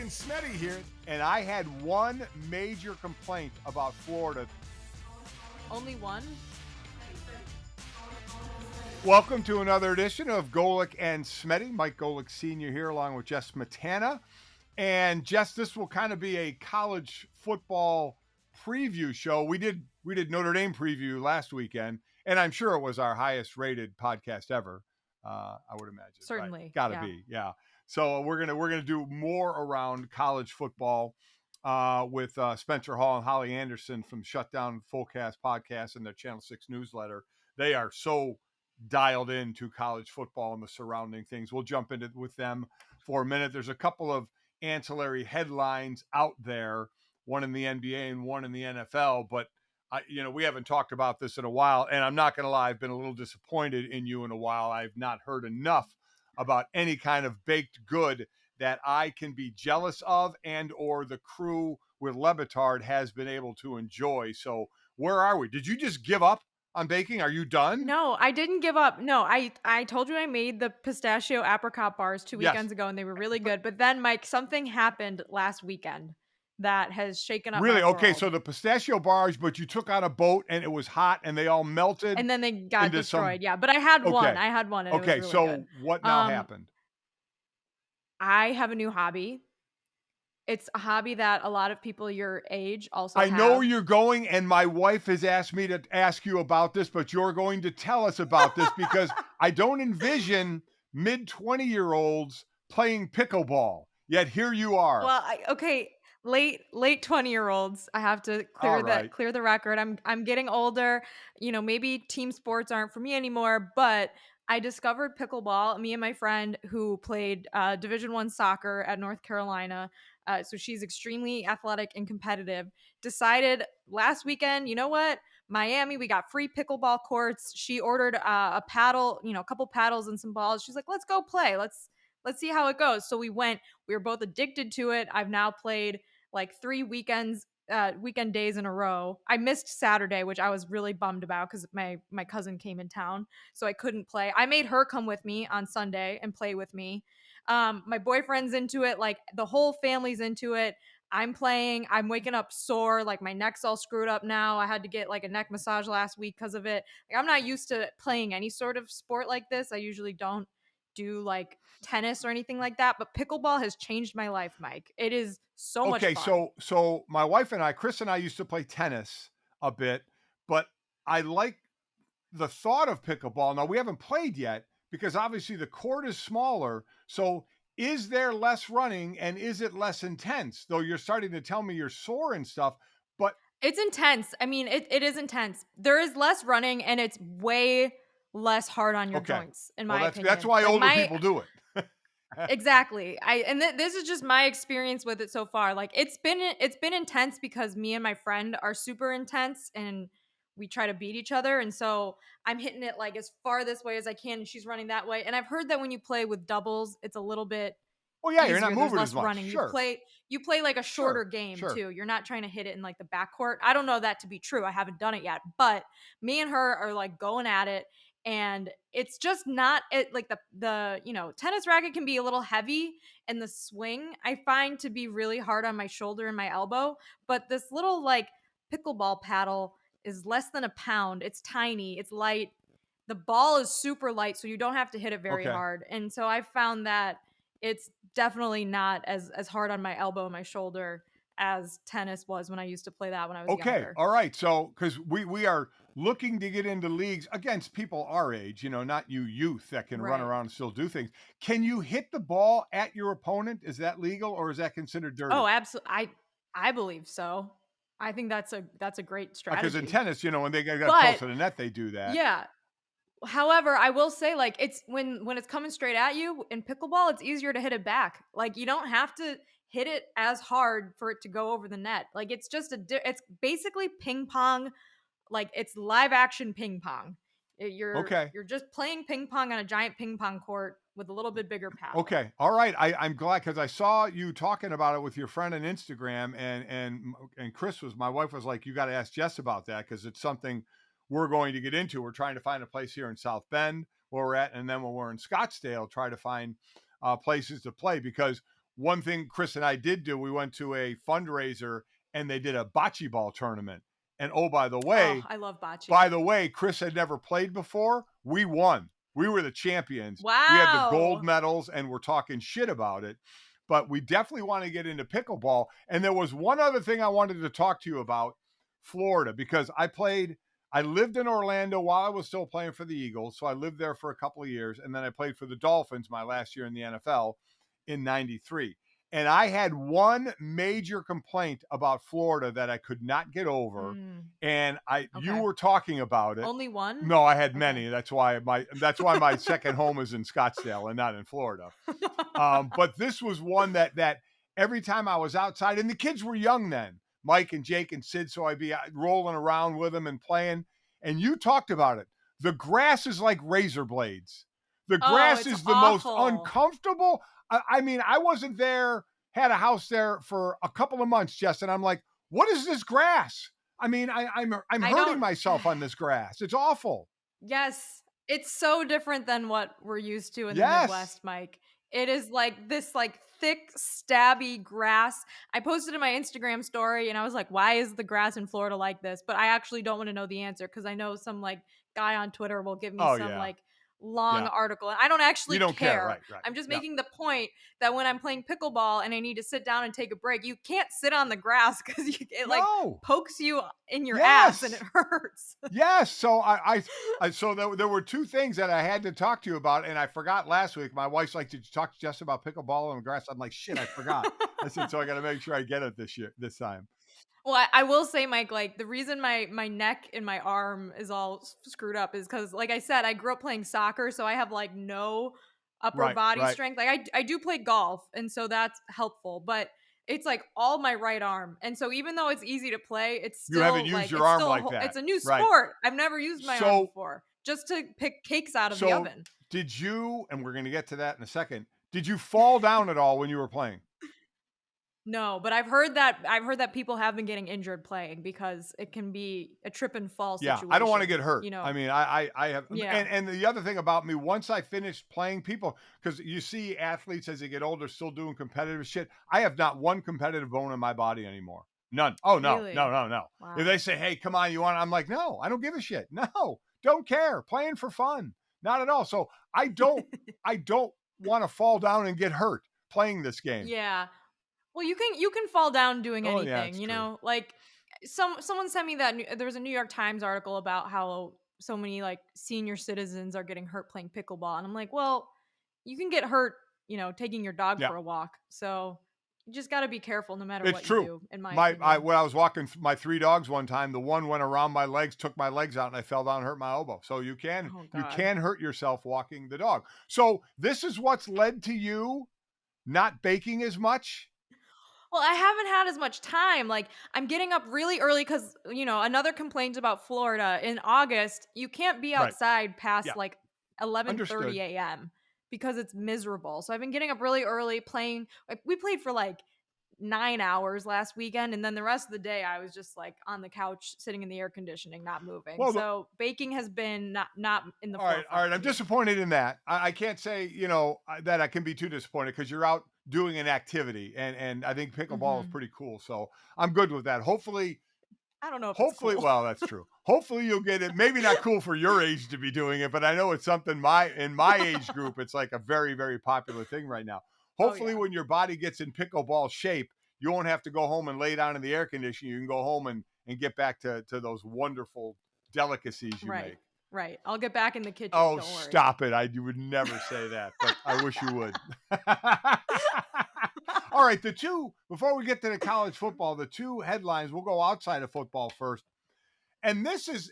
and Smetty here, and I had one major complaint about Florida. Only one? Welcome to another edition of Golic and Smetty. Mike Golic Sr. here along with Jess Smetana. And Jess, this will kind of be a college football preview show. We did Notre Dame preview last weekend, and I'm sure it was our highest rated podcast ever. I would imagine. Certainly. Right? Gotta be, yeah. So we're gonna do more around college football with Spencer Hall and Holly Anderson from Shutdown Fullcast Podcast and their Channel 6 newsletter. They are so dialed into college football and the surrounding things. We'll jump into with them for a minute. There's a couple of ancillary headlines out there, one in the NBA and one in the NFL, but we haven't talked about this in a while, and I'm not going to lie, I've been a little disappointed in you in a while. I've not heard enough about any kind of baked good that I can be jealous of and or the crew with Lebitard has been able to enjoy. So where are we? Did you just give up on baking? Are you done? No, I didn't give up. No, I told you I made the pistachio apricot bars 2 weekends ago, and they were really good. But then, Mike, something happened last weekend that has shaken up Really? my Okay, world. so the pistachio bars, but you took on a boat and it was hot and they all melted. And then they got destroyed. Yeah, but I had one. I had one. And okay, it was so really good. what now happened? I have a new hobby. It's a hobby that a lot of people your age also have. I know where you're going, and my wife has asked me to ask you about this, but you're going to tell us about this because I don't envision mid-20-year-olds playing pickleball. Yet here you are. Well, late 20-year-olds. I have to clear the record. I'm getting older. Maybe team sports aren't for me anymore, but I discovered pickleball. Me and my friend who played Division I soccer at North Carolina, so she's extremely athletic and competitive, decided last weekend, you know what? Miami, we got free pickleball courts. She ordered a paddle, a couple paddles and some balls. She's like, let's go play. Let's see how it goes. So we went. We were both addicted to it. I've now played like 3 weekend days in a row. I missed Saturday, which I was really bummed about because my cousin came in town, so I couldn't play. I made her come with me on Sunday and play with me. My boyfriend's into it. Like the whole family's into it. I'm playing. I'm waking up sore. Like my neck's all screwed up now. I had to get like a neck massage last week because of it. Like, I'm not used to playing any sort of sport like this. I usually don't do like tennis or anything like that, but pickleball has changed my life, Mike. It is so much fun. Okay, so my wife and I, Chris and I, used to play tennis a bit, but I like the thought of pickleball. Now we haven't played yet because obviously the court is smaller. So is there less running and is it less intense? Though you're starting to tell me you're sore and stuff, but it's intense. I mean, it is intense. There is less running and it's way less hard on your joints, in my opinion. That's why older people do it. Exactly. This is just my experience with it so far. Like it's been intense because me and my friend are super intense and we try to beat each other. And so I'm hitting it like as far this way as I can and she's running that way. And I've heard that when you play with doubles, it's a little bit easier. You're not moving as much. Running. Sure. You play like a shorter game too. You're not trying to hit it in like the backcourt. I don't know that to be true. I haven't done it yet, but me and her are like going at it. And it's just not it like the tennis racket can be a little heavy and the swing I find to be really hard on my shoulder and my elbow. But this little like pickleball paddle is less than a pound. It's tiny. It's light. The ball is super light, so you don't have to hit it very hard. And so I found that it's definitely not as hard on my elbow and my shoulder as tennis was when I used to play that when I was younger. All right. So, because we are looking to get into leagues against people our age, not you youth that can run around and still do things. Can you hit the ball at your opponent? Is that legal or is that considered dirty? Oh, absolutely. I believe so. I think that's a great strategy. Because in tennis, when they got close to the net, they do that. Yeah. However, I will say, like, it's when it's coming straight at you in pickleball, it's easier to hit it back. Like, you don't have to hit it as hard for it to go over the net. Like, it's just it's basically ping pong. Like, it's live action ping pong. You're just playing ping pong on a giant ping pong court with a little bit bigger paddle. Okay. All right. I'm glad because I saw you talking about it with your friend on Instagram and Chris my wife was like, you got to ask Jess about that because it's something we're going to get into. We're trying to find a place here in South Bend where we're at. And then when we're in Scottsdale, try to find places to play because one thing Chris and I did do, we went to a fundraiser and they did a bocce ball tournament. And oh, Oh, I love by bocce. the way, Chris had never played before. We won. We were the champions. We had the gold Wow. medals and we're talking shit about it. But we definitely want to get into pickleball. And there was one other thing I wanted to talk to you about, Florida, because I lived in Orlando while I was still playing for the Eagles. So I lived there for a couple of years. And then I played for the Dolphins my last year in the NFL in 93. And I had one major complaint about Florida that I could not get over. And you Okay. were talking about it. Only one? No, I had Okay. many. That's why my second home is in Scottsdale and not in Florida. But this was one that every time I was outside, and the kids were young then, Mike and Jake and Sid, so I'd be rolling around with them and playing. And you talked about it. The grass is like razor blades. The Oh, grass it's is the most awful. uncomfortable. I mean, I wasn't there, had a house there for a couple of months, Jess, and I'm like, what is this grass? I mean, I'm I hurting don't myself on this grass. It's awful. Yes, it's so different than what we're used to in the Yes. Midwest, Mike. It is like this like thick, stabby grass. I posted in my Instagram story and I was like, why is the grass in Florida like this? But I actually don't want to know the answer because I know some like guy on Twitter will give me Oh some yeah. like long Yeah. artitle and I don't You actually don't care. care. Right. Right. I'm just Yeah. making the point that when I'm playing pickleball and I need to sit down and take a break, you can't sit on the grass because it like No. pokes you in your ass and it Yes. hurts. Yes. So so there were two things that I had to talk to you about, and I forgot last week. My wife's like, "Did you talk to Jess about pickleball and grass?" I'm like, "Shit, I forgot." I said, "So I got to make sure I get it this time." Well, I will say, Mike, like the reason my neck and my arm is all screwed up is because, like I said, I grew up playing soccer, so I have like no upper Right. body Right. strength. Like I do play golf, and so that's helpful, but it's like all my right arm, and so even though it's easy to play, it's You haven't still used like your it's arm still like it's that. a new Right. sport. I've never used my arm So before, just to pick cakes out of the so oven. did you? And we're going to get to that in a second. Did you fall down at all when you were playing? No, but I've heard that people have been getting injured playing because it can be a trip and fall Yeah, I don't want to situation. get hurt. You know, I mean, I have, yeah, and the other thing about me, once I finished playing people, because you see athletes as they get older still doing competitive shit. I have not one competitive bone in my body anymore. None. Oh no, no, really, no, no. If wow. they say, "Hey, come on, you want?" I'm like, no, I don't give a shit. No, don't care. Playing for fun, not at all. So I don't want to fall down and get hurt playing this game. Yeah. Well, you can fall down doing Oh yeah, anything, it's true. Like someone sent me that there was a New York Times article about how so many like senior citizens are getting hurt playing pickleball and I'm like, "Well, you can get hurt, taking your dog Yeah. for a walk." So, you just got to be careful no matter It's what you true. do, in my opinion. When I was walking my three dogs one time, the one went around my legs, took my legs out, and I fell down and hurt my elbow. So Oh you god. can hurt yourself walking the dog. So this is what's led to you not baking as much. Well, I haven't had as much time. Like, I'm getting up really early because, another complaint about Florida in August, you can't be Right. outside past Yeah. like 11:30 Understood. a.m. because it's miserable. So I've been getting up really early playing. Like, we played for like 9 hours last weekend. And then the rest of the day, I was just like on the couch, sitting in the air conditioning, not moving. Well, So baking has been not in the all right. All forefront right. for I'm me. disappointed in that. I can't say, that I can be too disappointed because you're out doing an activity and I think pickleball is Hmm. pretty cool. So I'm good with that. I don't know if it's Hopefully, cool. well, that's true. Hopefully you'll get it. Maybe not cool for your age to be doing it, but I know it's something in my age group, it's like a very, very popular thing right now. Oh, Hopefully yeah. when your body gets in pickleball shape, you won't have to go home and lay down in the air conditioning. You can go home and get back to those wonderful delicacies you Right. make. Right. I'll get back in the kitchen. Oh, Don't worry. stop it. You would never say that, but I wish you would. All right, before we get to the college football, the two headlines, we'll go outside of football first. And this is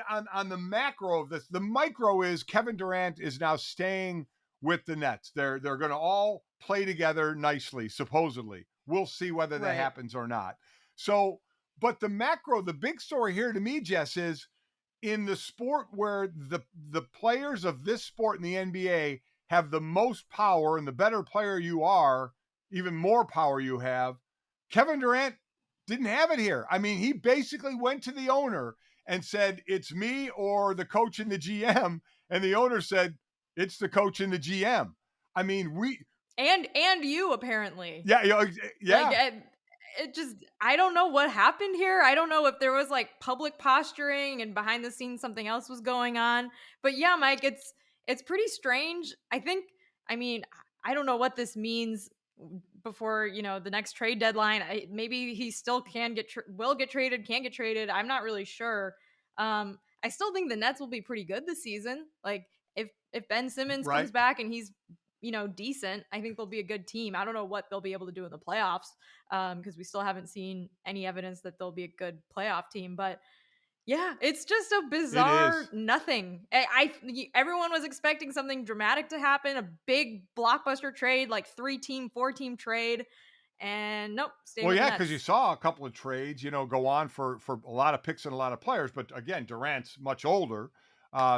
on the macro of this. The micro is Kevin Durant is now staying with the Nets. They're going to all play together nicely, supposedly. We'll see whether that Right. happens or not. So, but the macro, the big story here to me, Jess, is in the sport where the players of this sport in the NBA have the most power, and the better player you are, even more power you have. Kevin Durant didn't have it here. I mean, he basically went to the owner and said, "It's me or the coach and the GM," and the owner said, "It's the coach and the GM." I mean, And you apparently. Yeah, Like, yeah, it just I don't know what happened here. I don't know if there was, like, public posturing and behind the scenes something else was going on. But yeah, Mike, it's pretty strange. I mean, I don't know what this means before, the next trade deadline. Maybe he still will get traded, can get traded. I'm not really sure. I still think the Nets will be pretty good this season. Like, if Ben Simmons right. comes back and he's decent, I think they'll be a good team. I don't know what they'll be able to do in the playoffs, because we still haven't seen any evidence that they'll be a good playoff team. But yeah, it's just a It bizarre is. nothing. Everyone was expecting something dramatic to happen, a big blockbuster trade, like 3-team, 4-team trade, and nope, staying Well, with the yeah, because you Nets. saw a couple of trades, go on for a lot of picks and a lot of players. But again, Durant's much older,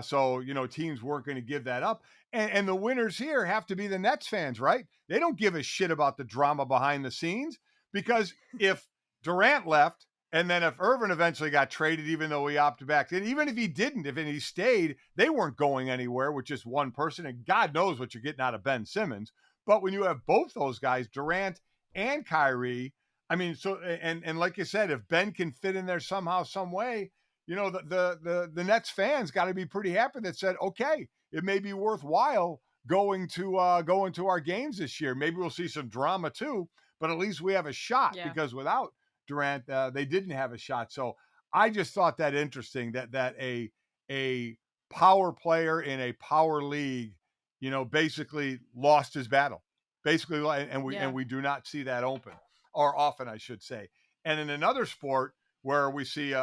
so teams weren't going to give that up. And the winners here have to be the Nets fans, right? They don't give a shit about the drama behind the scenes because if Durant left, and then if Irvin eventually got traded, even though he opted back, and even if he didn't, if he stayed, they weren't going anywhere with just one person. And God knows what you're getting out of Ben Simmons. But when you have both those guys, Durant and Kyrie, I mean, so and like you said, if Ben can fit in there somehow, some way, the Nets fans got to be pretty happy that said, okay, it may be worthwhile going to our games this year. Maybe we'll see some drama too, but at least we have a shot Yeah. because without Durant, they didn't have a shot. So I just thought that interesting that a power player in a power league, basically lost his battle, basically, and Yeah. we do not see that open or often, I should say. And in another sport where we see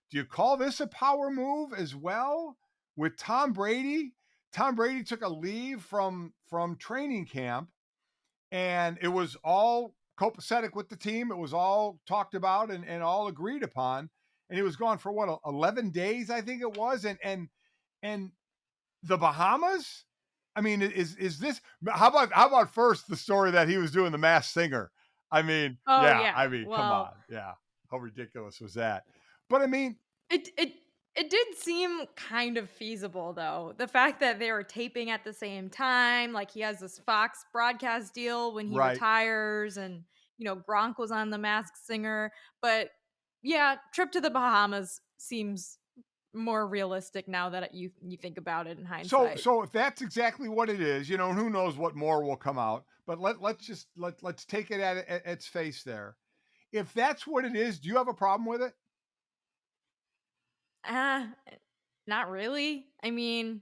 do you call this a power move as well with Tom Brady? Tom Brady took a leave from training camp, and it was all copacetic with the team. It was all talked about and all agreed upon. And he was gone for what, 11 days, I think it was. And the Bahamas? I mean, is this how about first the story that he was doing the Masked Singer? I mean, Oh yeah, yeah. come Well, on. Yeah. How ridiculous was that? But I mean, it did seem kind of feasible though. The fact that they were taping at the same time, like he has this Fox broadcast deal when he right. retires, and Gronk was on The Masked Singer. But yeah, trip to the Bahamas seems more realistic now that you think about it in So hindsight. so if that's exactly what it is, who knows what more will come out. But let's take it at its face there. If that's what it is, do you have a problem with it? Ah, not really. I mean,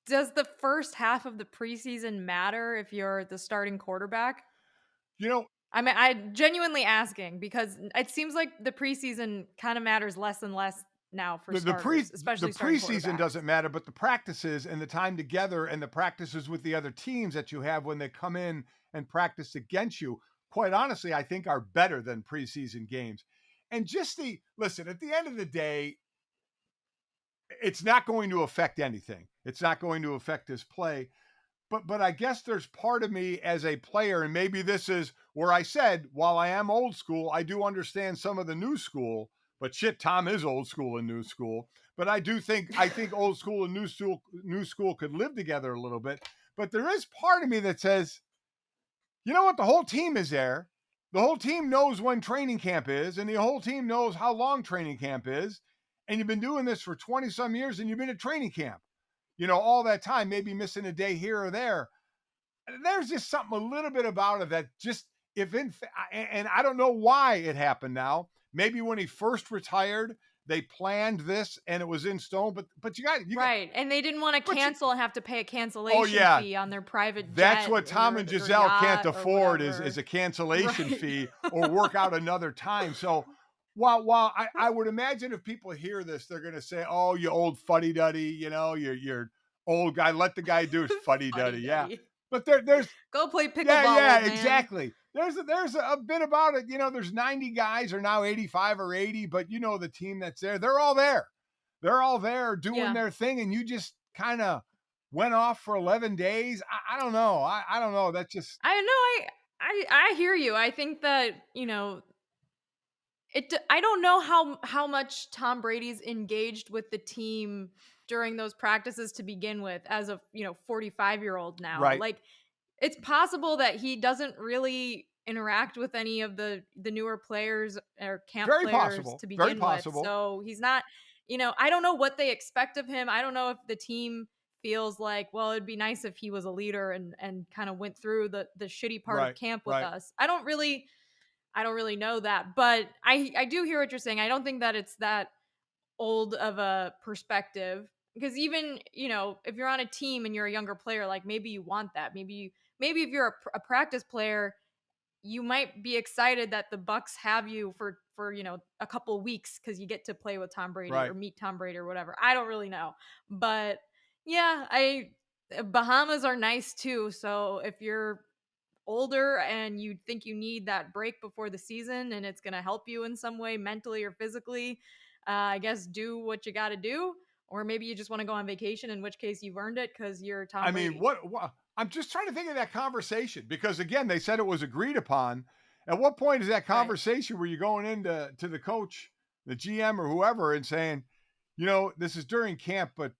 does the first half of the preseason matter if you're the starting quarterback? You know, I mean, I genuinely asking because it seems like the preseason kind of matters less and less now for starters, the especially starting preseason quarterbacks. doesn't matter, but the practices and the time together and the practices with the other teams that you have when they come in and practice against you, quite honestly, I think are better than preseason games. And just the listen, at the end of the day, it's not going to affect anything. It's not going to affect his play. But I guess there's part of me as a player, and maybe this is where I said, while I am old school, I do understand some of the new school. But shit, Tom is old school and new school. But I think old school and new school could live together a little bit. But there is part of me that says, you know what, the whole team is there. The whole team knows when training camp is, and the whole team knows how long training camp is. And you've been doing this for 20 some years, and you've been at training camp, all that time, maybe missing a day here or there. There's just something a little bit about it that just if in and I don't know why it happened now. Maybe when he first retired, they planned this and it was in stone. But you got Right, and they didn't want to but you, cancel and have to pay a oh cancellation yeah, fee on their private that's jet what Tom and or Giselle can't yacht or afford is whatever. a cancellation Right. fee or work out another time. So while I would imagine if people hear this, they're gonna say, "Oh, you old fuddy duddy, you're old guy. Let the guy do his fuddy duddy." Yeah, Fuddy-duddy. but there's Go play yeah, pickleball, yeah, old man. exactly. There's a bit about it. There's 90 guys or now 85 or 80, but the team that's there, they're all there. They're all there doing Yeah. their thing, and you just kind of went off for 11 days. I don't know. I don't know. That's just I know I hear you. I think that, I don't know how much Tom Brady's engaged with the team during those practices to begin with as a 45-year-old now. Right. Like, it's possible that he doesn't really interact with any of the newer players or camp Very players possible. to Very begin with. possible. So he's not, I don't know what they expect of him. I don't know if the team feels like, well, it'd be nice if he was a leader and kind of went through the shitty part of Right. camp with Right. us. I don't really know that, but I do hear what you're saying. I don't think that it's that old of a perspective, because even if you're on a team and you're a younger player, like, maybe you want that. Maybe if you're a practice player, you might be excited that the Bucks have you for a couple weeks because you get to play with Tom Brady or Right. meet Tom Brady or whatever. I don't really know, but yeah, I Bahamas are nice too. So if you're older and you think you need that break before the season and it's going to help you in some way, mentally or physically, I guess do what you got to do. Or maybe you just want to go on vacation, in which case you've earned it because you're Tom I mean, Brady. what? I'm just trying to think of that conversation because again, they said it was agreed upon. At what point is that Right. conversation where you're going into the coach, the GM, or whoever, and saying, this is during camp, but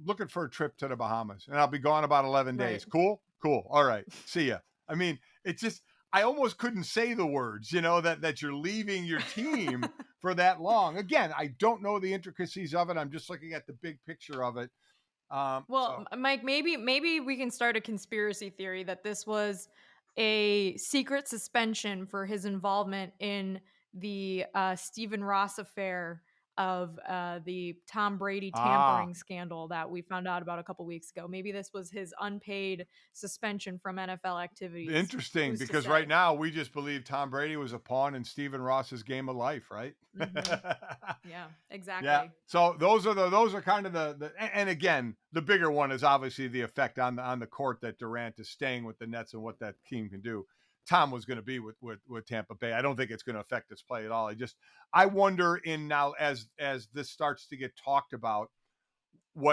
looking for a trip to the Bahamas, and I'll be gone about 11 Right. days. Cool, cool. All right, see ya. I mean, it's just I almost couldn't say the words, that you're leaving your team for that long. Again, I don't know the intricacies of it. I'm just looking at the big picture of it. Well, Mike, maybe we can start a conspiracy theory that this was a secret suspension for his involvement in the Stephen Ross affair of the Tom Brady Ah, tampering scandal that we found out about a couple weeks ago. Maybe this was his unpaid suspension from NFL activities. interesting, Who's to because right say? now we just believe Tom Brady was a pawn in Stephen Ross's game of life, right? Mm-hmm. Yeah, Yeah. exactly. So those are kind of and again, the bigger one is obviously the effect on the court that Durant is staying with the Nets and what that team can do. Tom was going to be with Tampa Bay. I don't think it's going to affect his play at all. I wonder in now as this starts to get talked about,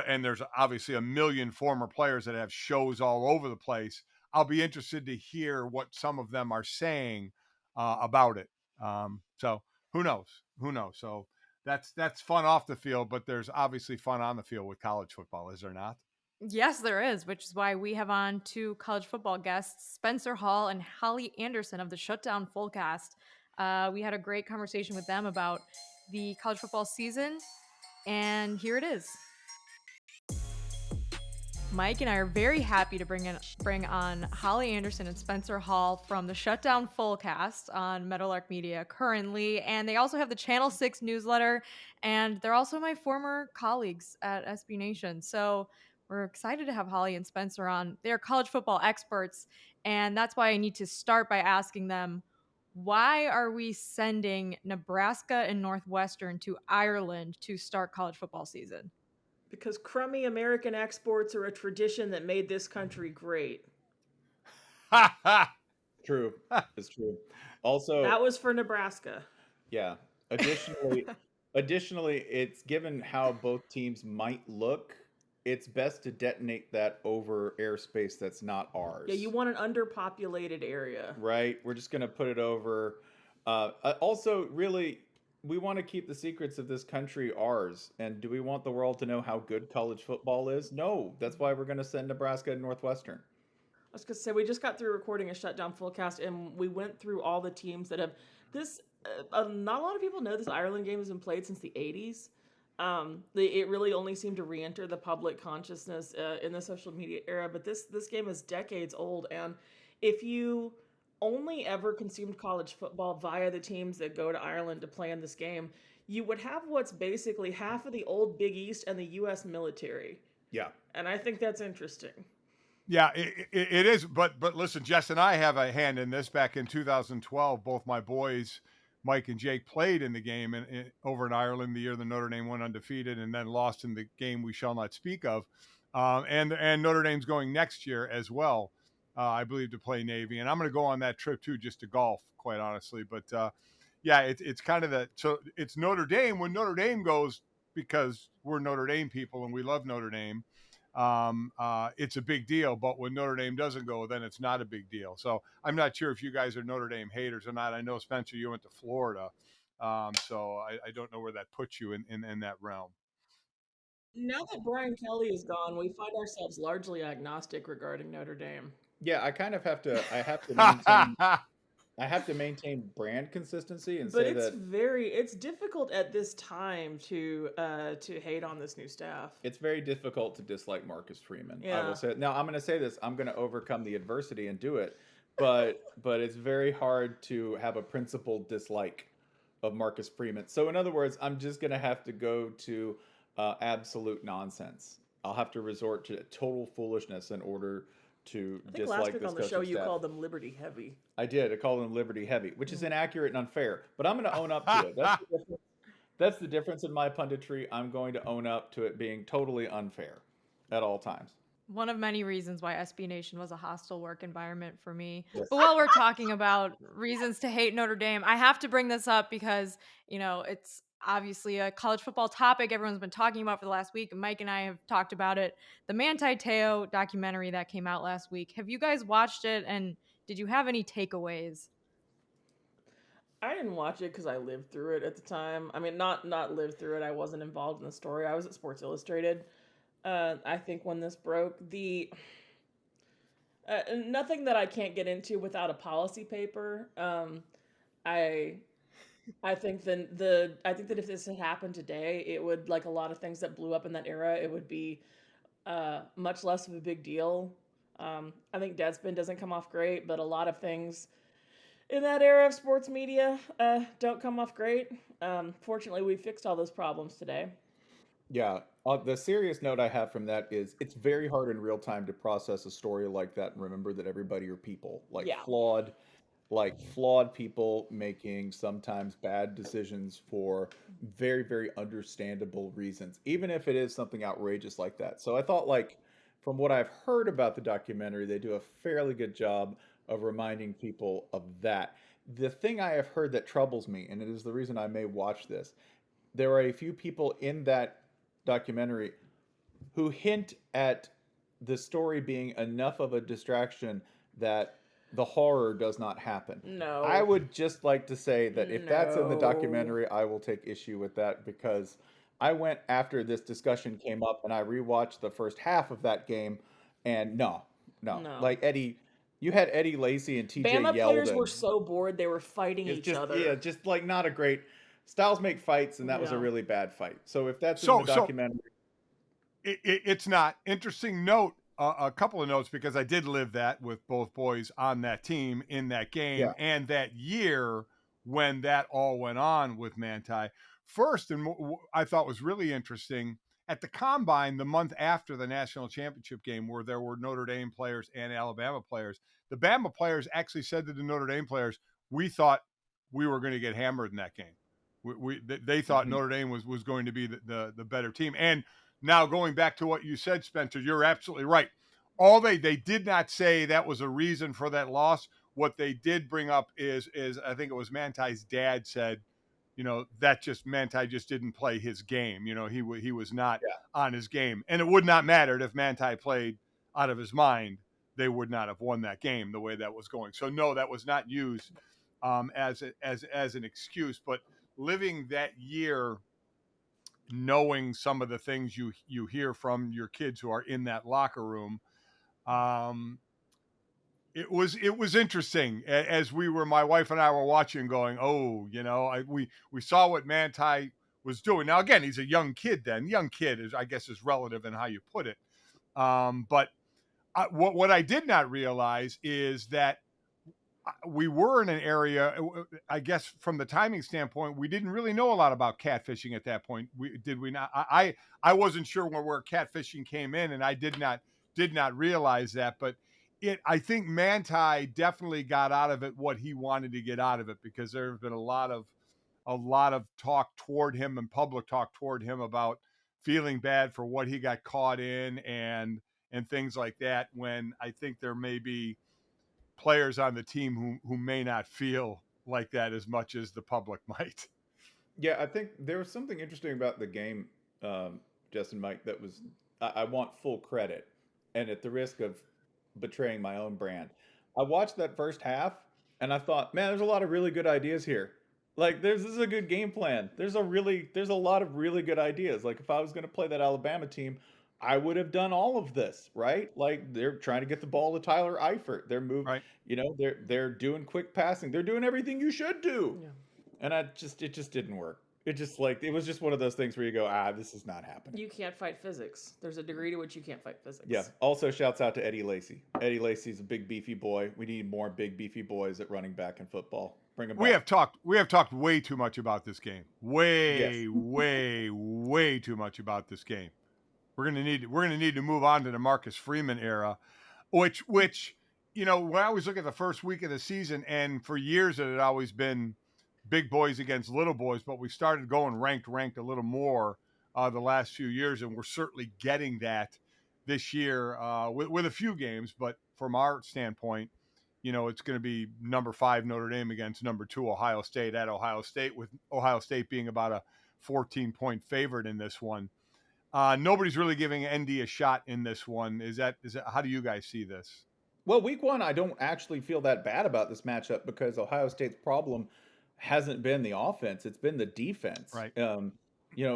and there's obviously a million former players that have shows all over the place. I'll be interested to hear what some of them are saying about it. So who knows? Who knows? So that's fun off the field, but there's obviously fun on the field with college football, is there not? Yes, there is, which is why we have on two college football guests, Spencer Hall and Holly Anderson of the Shutdown Fullcast. We had a great conversation with them about the college football season, and here it is. Mike and I are very happy to bring on Holly Anderson and Spencer Hall from the Shutdown Fullcast on Meadowlark Media currently, and they also have the Channel 6 newsletter, and they're also my former colleagues at SB Nation. So we're excited to have Holly and Spencer on. They're college football experts, and that's why I need to start by asking them, why are we sending Nebraska and Northwestern to Ireland to start college football season? Because crummy American exports are a tradition that made this country great. True. It's true. Also, That was for Nebraska. yeah. Additionally, it's given how both teams might look, it's best to detonate that over airspace that's not ours. Yeah, you want an underpopulated area. Right? We're just going to put it over. Also, really, we want to keep the secrets of this country ours. And do we want the world to know how good college football is? No. That's why we're going to send Nebraska and Northwestern. I was going to say, we just got through recording a Shutdown Fullcast, and we went through all the teams that have this. Not a lot of people know this Ireland game has been played since the 80s. It really only seemed to re-enter the public consciousness in the social media era, but this game is decades old, and if you only ever consumed college football via the teams that go to Ireland to play in this game, you would have what's basically half of the old Big East and the U.S. military. Yeah. And I think that's interesting. Yeah, it is. But listen, Jess and I have a hand in this. Back in 2012, both my boys, Mike and Jake, played in the game over in Ireland the year the Notre Dame went undefeated and then lost in the game we shall not speak of. And Notre Dame's going next year as well, I believe, to play Navy. And I'm going to go on that trip too, just to golf, quite honestly. But yeah, it's kind of that. So it's Notre Dame when Notre Dame goes, because we're Notre Dame people and we love Notre Dame. It's a big deal, but when Notre Dame doesn't go, then it's not a big deal. So I'm not sure if you guys are Notre Dame haters or not. I know, Spencer, you went to Florida. So I don't know where that puts you in that realm. Now that Brian Kelly is gone, we find ourselves largely agnostic regarding Notre Dame. Yeah, I kind of have to. I have to maintain. I have to maintain brand consistency and But say that it's difficult at this time to hate on this new staff. it's very difficult to dislike Marcus Freeman. I Yeah. will say. Now, I'm going to say this. I'm going to overcome the adversity and do it. But it's very hard to have a principled dislike of Marcus Freeman. So in other words, I'm just going to have to go to absolute nonsense. I'll have to resort to total foolishness in order to I think last dislike week this on the show coaching you staff. called them Liberty Heavy. I did. I called them Liberty Heavy, which is inaccurate and unfair. But I'm going to own up to it. That's the difference in my punditry. I'm going to own up to it being totally unfair at all times. One of many reasons why SB Nation was a hostile work environment for me. Yes. But while we're talking about reasons to hate Notre Dame, I have to bring this up because, it's obviously a college football topic everyone's been talking about for the last week. Mike and I have talked about it. The Manti Te'o documentary that came out last week. Have you guys watched it, and did you have any takeaways? I didn't watch it because I lived through it at the time. I mean, not lived through it. I wasn't involved in the story. I was at Sports Illustrated. I think when this broke, the nothing that I can't get into without a policy paper. I I think I think that if this had happened today, it would, like a lot of things that blew up in that era, it would be much less of a big deal. I think Deadspin doesn't come off great, but a lot of things in that era of sports media don't come off great. Fortunately, we fixed all those problems today. Yeah. The serious note I have from that is it's very hard in real time to process a story like that and remember that everybody are people, Yeah. like flawed people making sometimes bad decisions for very, very understandable reasons, even if it is something outrageous like that. So I thought, like, from what I've heard about the documentary, they do a fairly good job of reminding people of that. The thing I have heard that troubles me, and it is the reason I may watch this, there are a few people in that documentary who hint at the story being enough of a distraction that the horror does not happen. No. I would just like to say that if that's in the No. documentary, I will take issue with that because I went after this discussion came up and I rewatched the first half of that game, and no. No. Like Eddie, you had Eddie Lacy and TJ Bama players Yeldon. were so bored they were fighting It's each just other. yeah, just like not a great styles make fights, and that was a Yeah. really bad fight. So if that's in So the documentary, it's not. Interesting note, a couple of notes, because I did live that with both boys on that team in that game Yeah. and that year when that all went on with Manti. First, and I thought was really interesting, at the combine the month after the national championship game, where there were Notre Dame players and Alabama players, the Bama players actually said to the Notre Dame players, "We thought we were going to get hammered in that game. They thought Notre Dame was going to be the better team." And now, going back to what you said, Spencer, you're absolutely right. All they did not say that was a reason for that loss. What they did bring up is I think it was Manti's dad said, that just Manti just didn't play his game. He was not on his game, and it would not matter if Manti played out of his mind. They would not have won that game the way that was going. So no, that was not used as an excuse. But living that year, knowing some of the things you hear from your kids who are in that locker room, it was interesting as my wife and I were watching, going, oh, we saw what Manti was doing. Now again, he's a young kid. Then young kid is, I guess, is relative in how you put it. But what I did not realize is that we were in an area, I guess, from the timing standpoint, we didn't really know a lot about catfishing at that point. Did we not? I wasn't sure where catfishing came in, and I did not realize that. But I think Manti definitely got out of it what he wanted to get out of it, because there have been a lot of talk toward him and public talk toward him about feeling bad for what he got caught in and things like that, when I think there may be players on the team who may not feel like that as much as the public might. Yeah, I think there was something interesting about the game, Justin, Mike, that was, I want full credit, and at the risk of betraying my own brand. I watched that first half, and I thought, man, there's a lot of really good ideas here. Like, this is a good game plan. There's a lot of really good ideas. Like, if I was going to play that Alabama team, I would have done all of this, right? Like, they're trying to get the ball to Tyler Eifert. Right. They're doing quick passing. They're doing everything you should do. Yeah. And it just didn't work. It was just one of those things where you go, this is not happening. You can't fight physics. There's a degree to which you can't fight physics. Yeah. Also, shouts out to Eddie Lacy. Eddie Lacy's a big beefy boy. We need more big beefy boys at running back in football. Bring him back. We have talked way too much about this game. Way too much about this game. We're gonna need to move on to the Marcus Freeman era, which we always look at the first week of the season, and for years it had always been big boys against little boys, but we started going ranked a little more the last few years, and we're certainly getting that this year with a few games. But from our standpoint, it's going to be number 5 Notre Dame against number 2 Ohio State at Ohio State, with Ohio State being about a 14-point favorite in this one. Nobody's really giving ND a shot in this one. Is that how do you guys see this? Well, week 1, I don't actually feel that bad about this matchup because Ohio State's problem hasn't been the offense; it's been the defense. Right.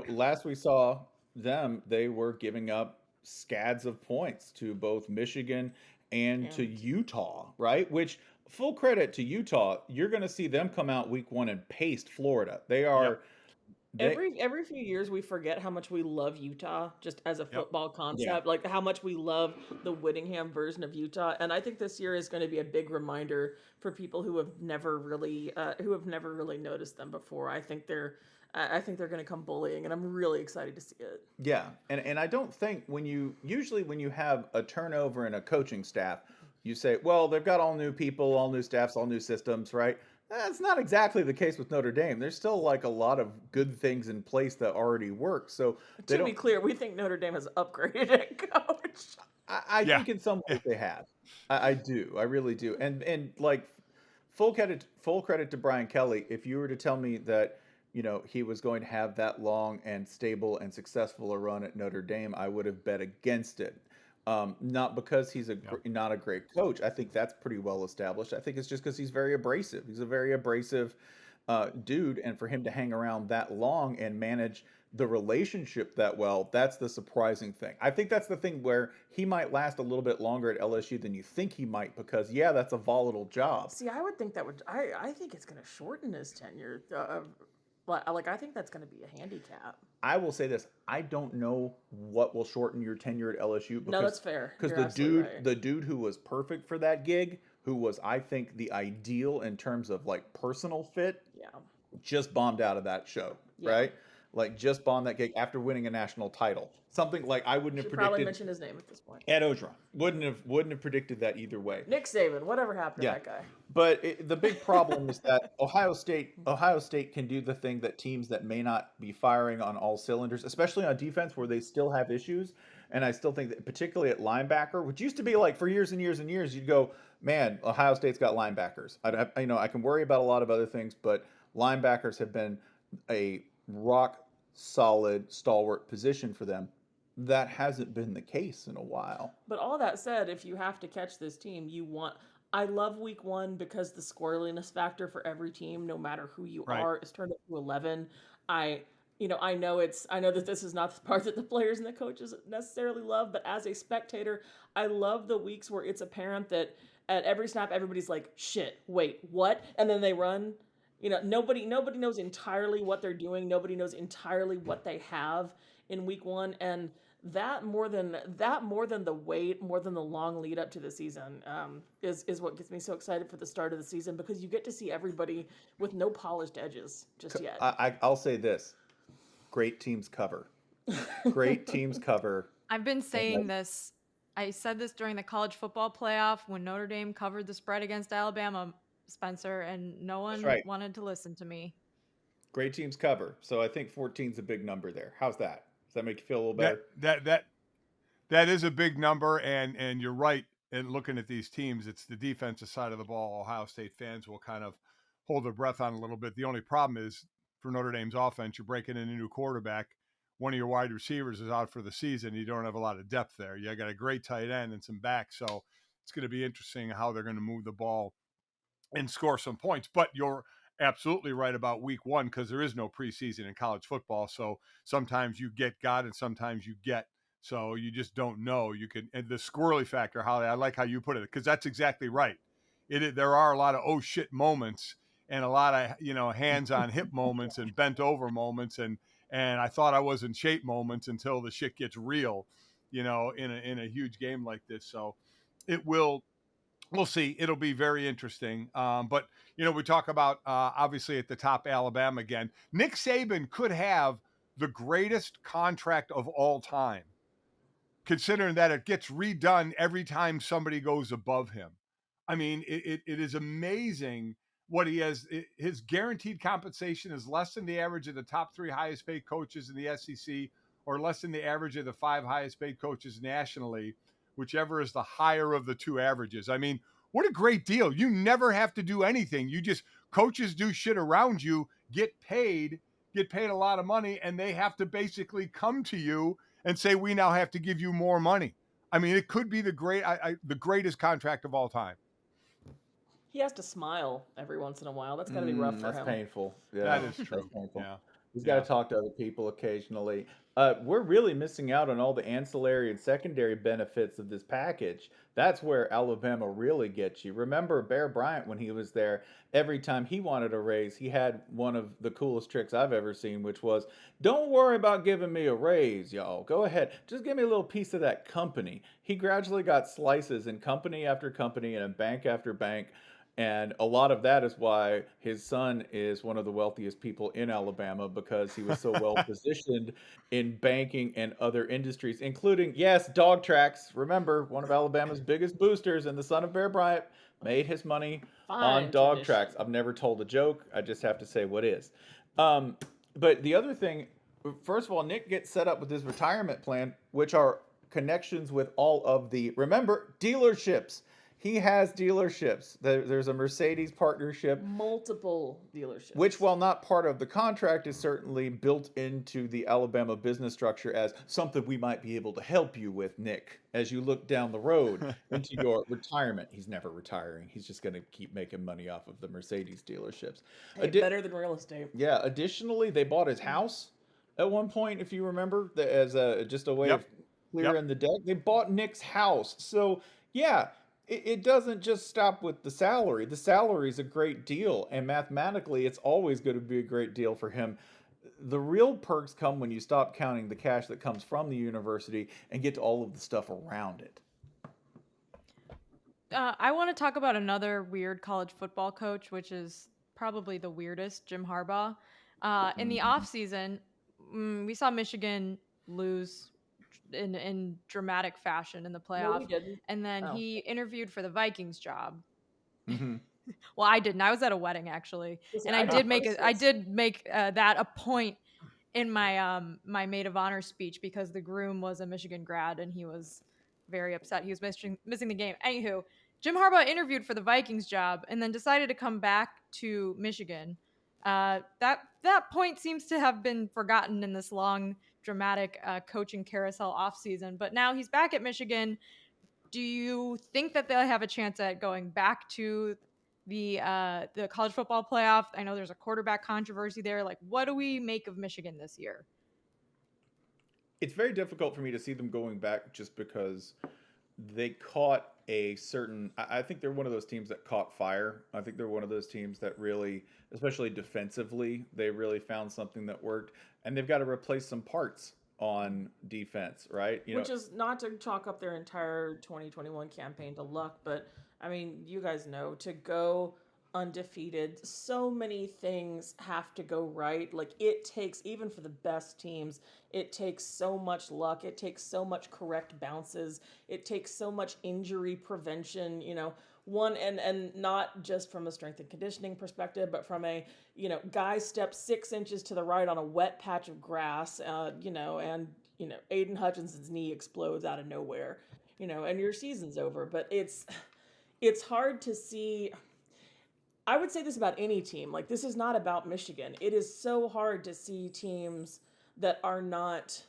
Last we saw them, they were giving up scads of points to both Michigan and to Utah, right? Which, full credit to Utah, you're going to see them come out week 1 and paste Florida. They are. Yep. Every few years we forget how much we love Utah just as a football concept, like how much we love the Whittingham version of Utah. And I think this year is going to be a big reminder for people who have never really noticed them before. I think they're going to come bullying, and I'm really excited to see it. Yeah, and I don't think when you have a turnover in a coaching staff, you say, well, they've got all new people, all new staffs, all new systems, right? That's not exactly the case with Notre Dame. There's still like a lot of good things in place that already work. So to be clear, we think Notre Dame has upgraded at coach. I think in some ways they have. I do. I really do. And like full credit to Brian Kelly. If you were to tell me that he was going to have that long and stable and successful a run at Notre Dame, I would have bet against it. Not because he's not a great coach. I think that's pretty well established. I think it's just because he's very abrasive. He's a very abrasive dude, and for him to hang around that long and manage the relationship that well, that's the surprising thing. I think that's the thing where he might last a little bit longer at LSU than you think he might, because that's a volatile job. See, I would think that would. I think it's going to shorten his tenure. I think that's going to be a handicap. I will say this: I don't know what will shorten your tenure at LSU. No, that's fair. Because the dude who was perfect for that gig, who was, I think, the ideal in terms of like personal fit, just bombed out of that show, right? Like just bombed that gig after winning a national title. Something like I wouldn't have predicted. Probably mention his name at this point. Ed Ogeron wouldn't have predicted that either way. Nick Saban, whatever happened to that guy? But the big problem is that Ohio State can do the thing that teams that may not be firing on all cylinders, especially on defense where they still have issues. And I still think that particularly at linebacker, which used to be like for years and years and years, you'd go, man, Ohio State's got linebackers. I can worry about a lot of other things, but linebackers have been a rock solid, stalwart position for them. That hasn't been the case in a while. But all that said, if you have to catch this team, I love week 1 because the squirreliness factor for every team, no matter who you are, is turned up to 11. I know that this is not the part that the players and the coaches necessarily love, but as a spectator, I love the weeks where it's apparent that at every snap, everybody's like, shit, wait, what? And then they run. Nobody knows entirely what they're doing. Nobody knows entirely what they have in week 1, and that more than the wait, more than the long lead up to the season, is what gets me so excited for the start of the season, because you get to see everybody with no polished edges just yet. I'll say this: great teams cover. Great teams cover. I've been saying this. I said this during the college football playoff when Notre Dame covered the spread against Alabama, Spencer, and no one wanted to listen to me. Great teams cover. So I think 14 is a big number there. How's that? Does that make you feel a little better? That is a big number, and you're right. And looking at these teams, it's the defensive side of the ball. Ohio State fans will kind of hold their breath on a little bit. The only problem is for Notre Dame's offense, you're breaking in a new quarterback. One of your wide receivers is out for the season. You don't have a lot of depth there. You got a great tight end and some backs, so it's going to be interesting how they're going to move the ball and score some points. But you're absolutely right about week one because there is no preseason in college football. So sometimes you get God and sometimes you get. So you just don't know. You can, and the squirrely factor, Holly, I like how you put it, because that's exactly right. There are a lot of oh shit moments and a lot of, hands on hip moments and bent over moments and I thought I was in shape moments until the shit gets real, in a huge game like this. So it will. We'll see. It'll be very interesting. But we talk about obviously at the top Alabama again. Nick Saban could have the greatest contract of all time, considering that it gets redone every time somebody goes above him. I mean, it is amazing what he has. His guaranteed compensation is less than the average of the top 3 highest paid coaches in the SEC, or less than the average of the 5 highest paid coaches nationally, whichever is the higher of the 2 averages. I mean, what a great deal. You never have to do anything. Coaches do shit around you, get paid a lot of money, and they have to basically come to you and say, we now have to give you more money. I mean, it could be the greatest contract of all time. He has to smile every once in a while. That's got to be rough for him. That's painful. Yeah, that is true. That's painful. Yeah. He's got to talk to other people occasionally. We're really missing out on all the ancillary and secondary benefits of this package. That's where Alabama really gets you. Remember Bear Bryant when he was there, every time he wanted a raise, he had one of the coolest tricks I've ever seen, which was, don't worry about giving me a raise, y'all. Go ahead. Just give me a little piece of that company. He gradually got slices in company after company and in bank after bank. And a lot of that is why his son is one of the wealthiest people in Alabama, because he was so well positioned in banking and other industries, including, yes, dog tracks. Remember, one of Alabama's biggest boosters and the son of Bear Bryant made his money on dog tracks. I've never told a joke. I just have to say what is. But the other thing, first of all, Nick gets set up with his retirement plan, which are connections with all of the, remember, dealerships. He has dealerships. There's a Mercedes partnership. Multiple dealerships. Which, while not part of the contract, is certainly built into the Alabama business structure as something we might be able to help you with, Nick, as you look down the road into your retirement. He's never retiring. He's just going to keep making money off of the Mercedes dealerships. Hey, better than real estate. Yeah. Additionally, they bought his house at one point, if you remember, as just a way of clearing the deck. They bought Nick's house. So, yeah. It doesn't just stop with the salary. The salary is a great deal, and mathematically, it's always going to be a great deal for him. The real perks come when you stop counting the cash that comes from the university and get to all of the stuff around it. I want to talk about another weird college football coach, which is probably the weirdest, Jim Harbaugh. In the offseason, we saw Michigan lose in dramatic fashion in the playoff. No, and then he interviewed for the Vikings job. Mm-hmm. Well, I didn't. I was at a wedding actually, and I did make that a point in my my maid of honor speech, because the groom was a Michigan grad and he was very upset. He was missing the game. Anywho, Jim Harbaugh interviewed for the Vikings job and then decided to come back to Michigan. That point seems to have been forgotten in this long, dramatic coaching carousel offseason. But now he's back at Michigan. Do you think that they'll have a chance at going back to the college football playoff? I know there's a quarterback controversy there. Like, what do we make of Michigan this year? It's very difficult for me to see them going back, just because they caught a certain, I think they're one of those teams that caught fire. I think they're one of those teams that really, especially defensively, they really found something that worked, and they've got to replace some parts on defense, right? Which is not to chalk up their entire 2021 campaign to luck, but I mean, you guys know, to go undefeated, so many things have to go right. Like, it takes, even for the best teams, it takes so much luck. It takes so much correct bounces. It takes so much injury prevention, one, and not just from a strength and conditioning perspective, but from a, guy steps 6 inches to the right on a wet patch of grass, and Aiden Hutchinson's knee explodes out of nowhere, and your season's over. But it's hard to see. I would say this about any team. Like, this is not about Michigan. It is so hard to see teams that are not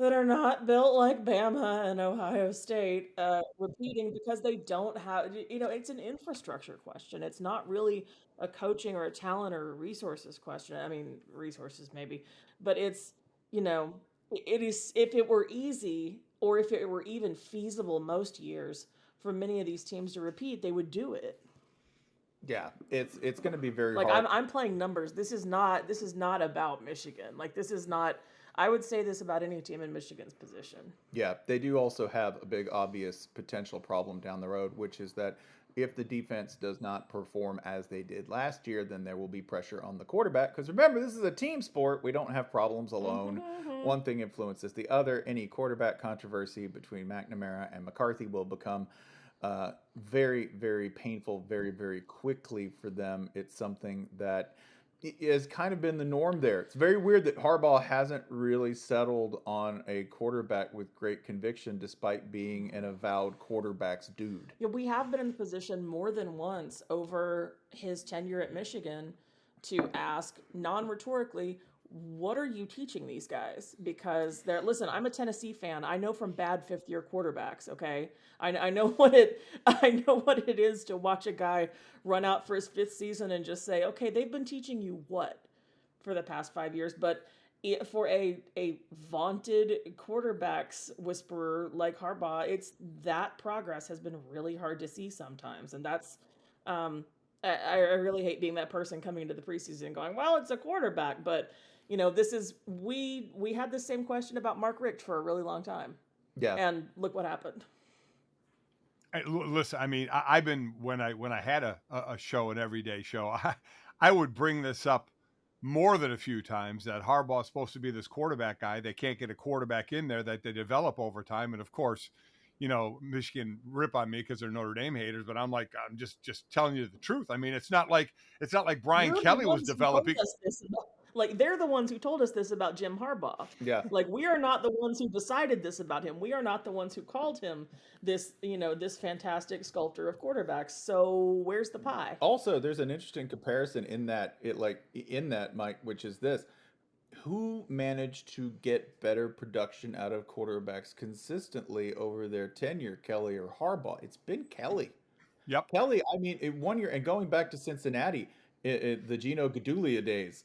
that are not built like Bama and Ohio State repeating because they don't have, it's an infrastructure question. It's not really a coaching or a talent or a resources question. I mean, resources maybe, but it's, you know, it is, if it were easy or if it were even feasible most years for many of these teams to repeat, they would do it. Yeah, it's going to be very Like hard. I'm playing numbers. This is not about Michigan. Like this is not. I would say this about any team in Michigan's position. Yeah, they do also have a big obvious potential problem down the road, which is that if the defense does not perform as they did last year, then there will be pressure on the quarterback. Because remember, this is a team sport. We don't have problems alone. One thing influences the other. Any quarterback controversy between McNamara and McCarthy will become very, very painful very, very quickly for them. It's something that has kind of been the norm there. It's very weird that Harbaugh hasn't really settled on a quarterback with great conviction despite being an avowed quarterbacks dude. Yeah, we have been in the position more than once over his tenure at Michigan to ask non-rhetorically, what are you teaching these guys? Because listen, I'm a Tennessee fan. I know from bad fifth-year quarterbacks. Okay, I know what it is to watch a guy run out for his fifth season and just say, okay, they've been teaching you what for the past 5 years, but for a vaunted quarterbacks whisperer like Harbaugh, it's that progress has been really hard to see sometimes, and that's I really hate being that person coming into the preseason and going, well, it's a quarterback, but this is we had the same question about Mark Richt for a really long time. Yeah. And look what happened. Hey, listen, I mean, I've been when I had a show, an everyday show, I would bring this up more than a few times that Harbaugh's supposed to be this quarterback guy. They can't get a quarterback in there that they develop over time, and of course, Michigan rip on me because they're Notre Dame haters, but I'm just telling you the truth. I mean, it's not like Brian Kelly was developing. Like, they're the ones who told us this about Jim Harbaugh. Yeah. Like, we are not the ones who decided this about him. We are not the ones who called him this, this fantastic sculptor of quarterbacks. So where's the pie? Also, there's an interesting comparison in that Mike, which is this. Who managed to get better production out of quarterbacks consistently over their tenure, Kelly or Harbaugh? It's been Kelly. Yep. Kelly, I mean, in 1 year, and going back to Cincinnati, the Gino Guiduglia days,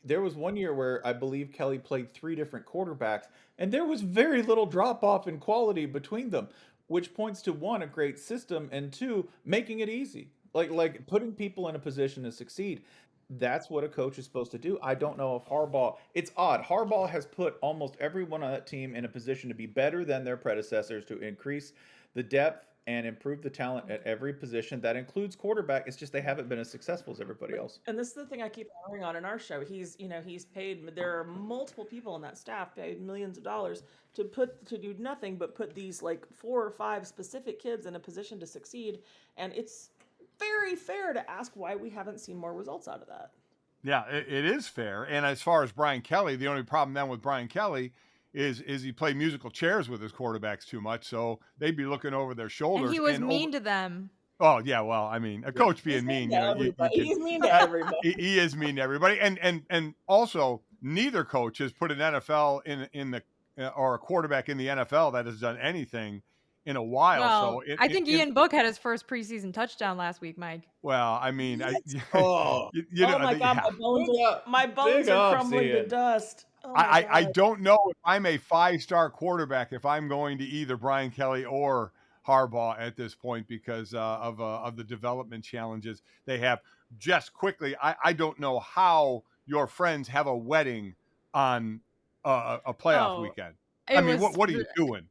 there was 1 year where I believe Kelly played 3 different quarterbacks, and there was very little drop off in quality between them, which points to 1, a great system, and 2, making it easy, like putting people in a position to succeed. That's what a coach is supposed to do. I don't know if Harbaugh. It's odd. Harbaugh has put almost everyone on that team in a position to be better than their predecessors, to increase the depth and improve the talent at every position. That includes quarterback. It's just they haven't been as successful as everybody else. And this is the thing I keep hammering on in our show. He's paid. There are multiple people on that staff paid millions of dollars to do nothing but put these like 4 or 5 specific kids in a position to succeed. And it's very fair to ask why we haven't seen more results out of that. Yeah, it is fair. And as far as Brian Kelly, the only problem then with Brian Kelly is he played musical chairs with his quarterbacks too much, so they'd be looking over their shoulders. And he was mean to them. Oh yeah, well, I mean, a coach being mean, he's mean to everybody. He is mean to everybody, and also neither coach has put an NFL in the or a quarterback in the NFL that has done anything in a while. Well, so I think Ian Book had his first preseason touchdown last week, Mike. Well, I mean, oh my God, my bones are crumbling to dust. Oh I don't know if I'm a 5-star quarterback if I'm going to either Brian Kelly or Harbaugh at this point because of the development challenges they have. Just quickly, I don't know how your friends have a wedding on a playoff weekend. I mean, what are you doing?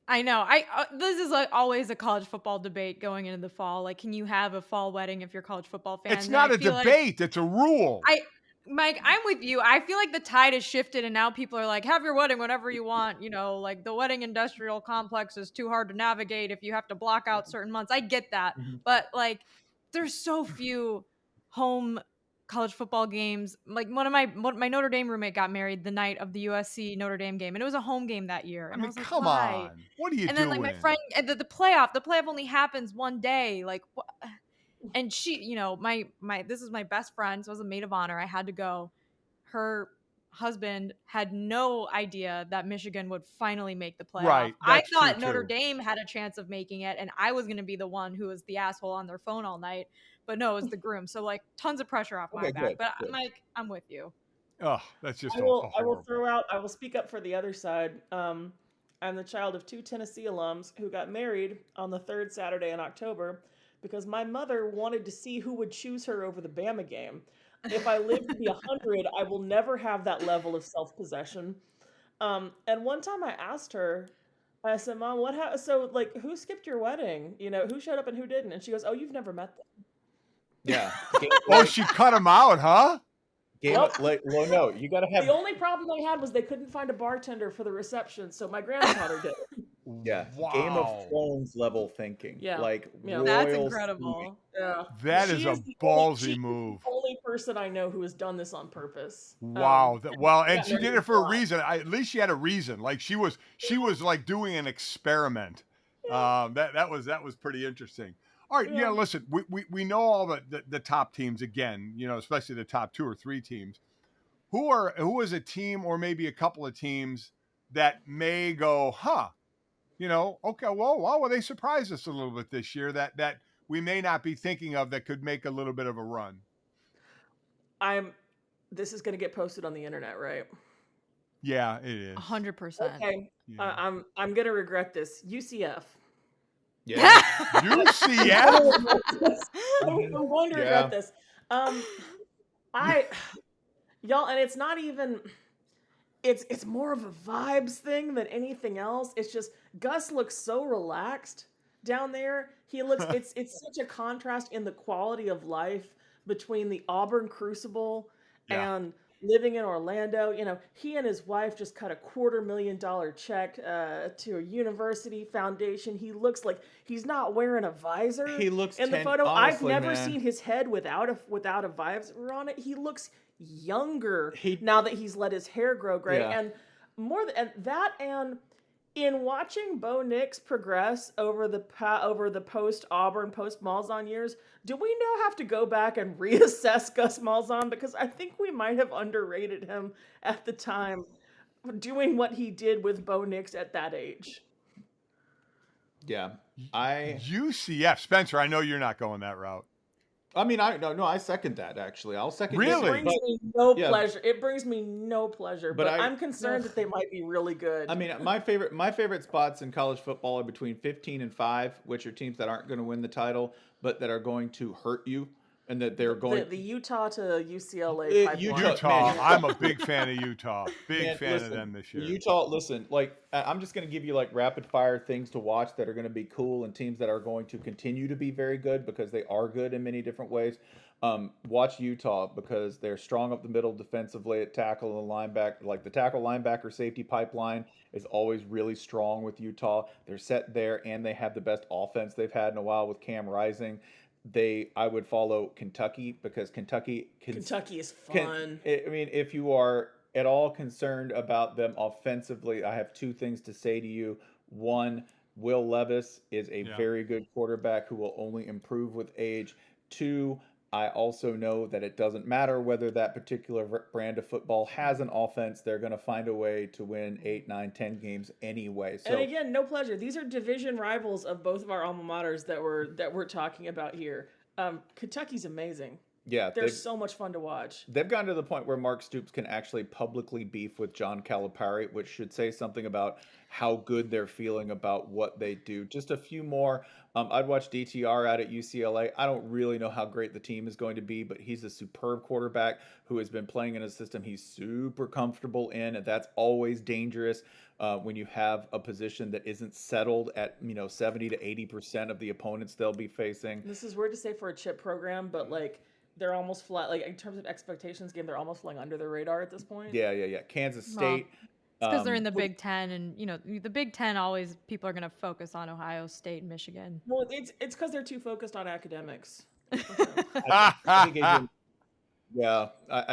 I know. This is like always a college football debate going into the fall. Like, can you have a fall wedding if you're a college football fan? It's not a debate. It's a rule. Mike, I'm with you. I feel like the tide has shifted and now people are like, have your wedding whenever you want. Like the wedding industrial complex is too hard to navigate if you have to block out certain months. I get that. Mm-hmm. But like, there's so few home college football games. Like my Notre Dame roommate got married the night of the USC Notre Dame game, and it was a home game that year. And I was like, come on, what are you doing? And then like my friend, the playoff only happens one day. Like, what? And she, my this is my best friend, so as a maid of honor, I had to go. Her husband had no idea that Michigan would finally make the playoff. Right, I that's thought true, Notre too. Dame had a chance of making it, and I was going to be the one who was the asshole on their phone all night. But no, it was the groom. So like tons of pressure off my Okay, back. good. But Good. Mike, I'm with you. Oh, that's just I a will horrible. I will speak up for the other side. I'm the child of 2 Tennessee alums who got married on the third Saturday in October because my mother wanted to see who would choose her over the Bama game. If I live to be 100, I will never have that level of self-possession. And one time I asked her, I said, "Mom, so like who skipped your wedding? You know, who showed up and who didn't?" And she goes, "Oh, you've never met them." Yeah. Oh, she cut him out, huh? No, you got to have. The only problem they had was they couldn't find a bartender for the reception, so my grandfather did it. Yeah, Wow. Game of Thrones level thinking. Yeah. Like Yeah. That's royal incredible. Yeah. That She is a the ballsy she is move. the only person I know who has done this on purpose. Wow. And got she married did in it for a July. reason. At least she had a reason. Like she was like doing an experiment. That was pretty interesting. All right. Yeah. Listen, we know all the top teams again. You know, especially the top 2 or 3 teams. Who is a team or maybe a couple of teams that may go, huh? You know, okay, well, they surprised us a little bit this year that we may not be thinking of that could make a little bit of a run. This is going to get posted on the internet, right? Yeah, it is. 100%. Okay. Yeah. I'm going to regret this. UCF. Yeah. UCF? I'm going to regret this. Y'all, and it's not even it's more of a vibes thing than anything else. It's just Gus looks so relaxed down there. He looks it's such a contrast in the quality of life between the Auburn Crucible and living in Orlando. You know, he and his wife just cut a $250,000 check to a university foundation. He looks like he's not wearing a visor. He looks in the photo. Honestly, I've never man, seen his head without a visor on it. He looks younger now that he's let his hair grow gray. Yeah. And more than that, and in watching Bo Nix progress over the post Auburn, post Malzahn years, do we now have to go back and reassess Gus Malzahn? Because I think we might have underrated him at the time, doing what he did with Bo Nix at that age. Yeah, UCF, Spencer. I know you're not going that route. I mean, I second that actually. I'll second. Really? It brings me no pleasure. It brings me no pleasure. But I'm concerned that they might be really good. I mean, my favorite spots in college football are between 15 and 5, which are teams that aren't going to win the title, but that are going to hurt you, and that they're going the Utah to UCLA pipeline. Utah. I'm a big fan of Utah. Big fan of them this year. Utah, listen, like I'm just going to give you like rapid fire things to watch that are going to be cool, and teams that are going to continue to be very good because they are good in many different ways. Watch Utah because they're strong up the middle defensively at tackle and linebacker. Like the tackle linebacker safety pipeline is always really strong with Utah. They're set there, and they have the best offense they've had in a while with Cam Rising. I would follow Kentucky because Kentucky is fun. I mean, if you are at all concerned about them offensively, I have 2 things to say to you. One, Will Levis is a very good quarterback who will only improve with age. 2, I also know that it doesn't matter whether that particular brand of football has an offense. They're going to find a way to win 8, 9, 10 games anyway. So, and again, no pleasure. These are division rivals of both of our alma maters that we're talking about here. Kentucky's amazing. Yeah, they're so much fun to watch. They've gotten to the point where Mark Stoops can actually publicly beef with John Calipari, which should say something about how good they're feeling about what they do. Just a few more. I'd watch DTR out at UCLA. I don't really know how great the team is going to be, but he's a superb quarterback who has been playing in a system he's super comfortable in, and that's always dangerous when you have a position that isn't settled at 70 to 80% of the opponents they'll be facing. This is weird to say for a chip program, but like they're almost flat. Like in terms of expectations game, they're almost flying under the radar at this point. Yeah. Kansas State. It's because they're in the Big Ten, and the Big Ten always people are going to focus on Ohio State and Michigan. Well, it's because they're too focused on academics. I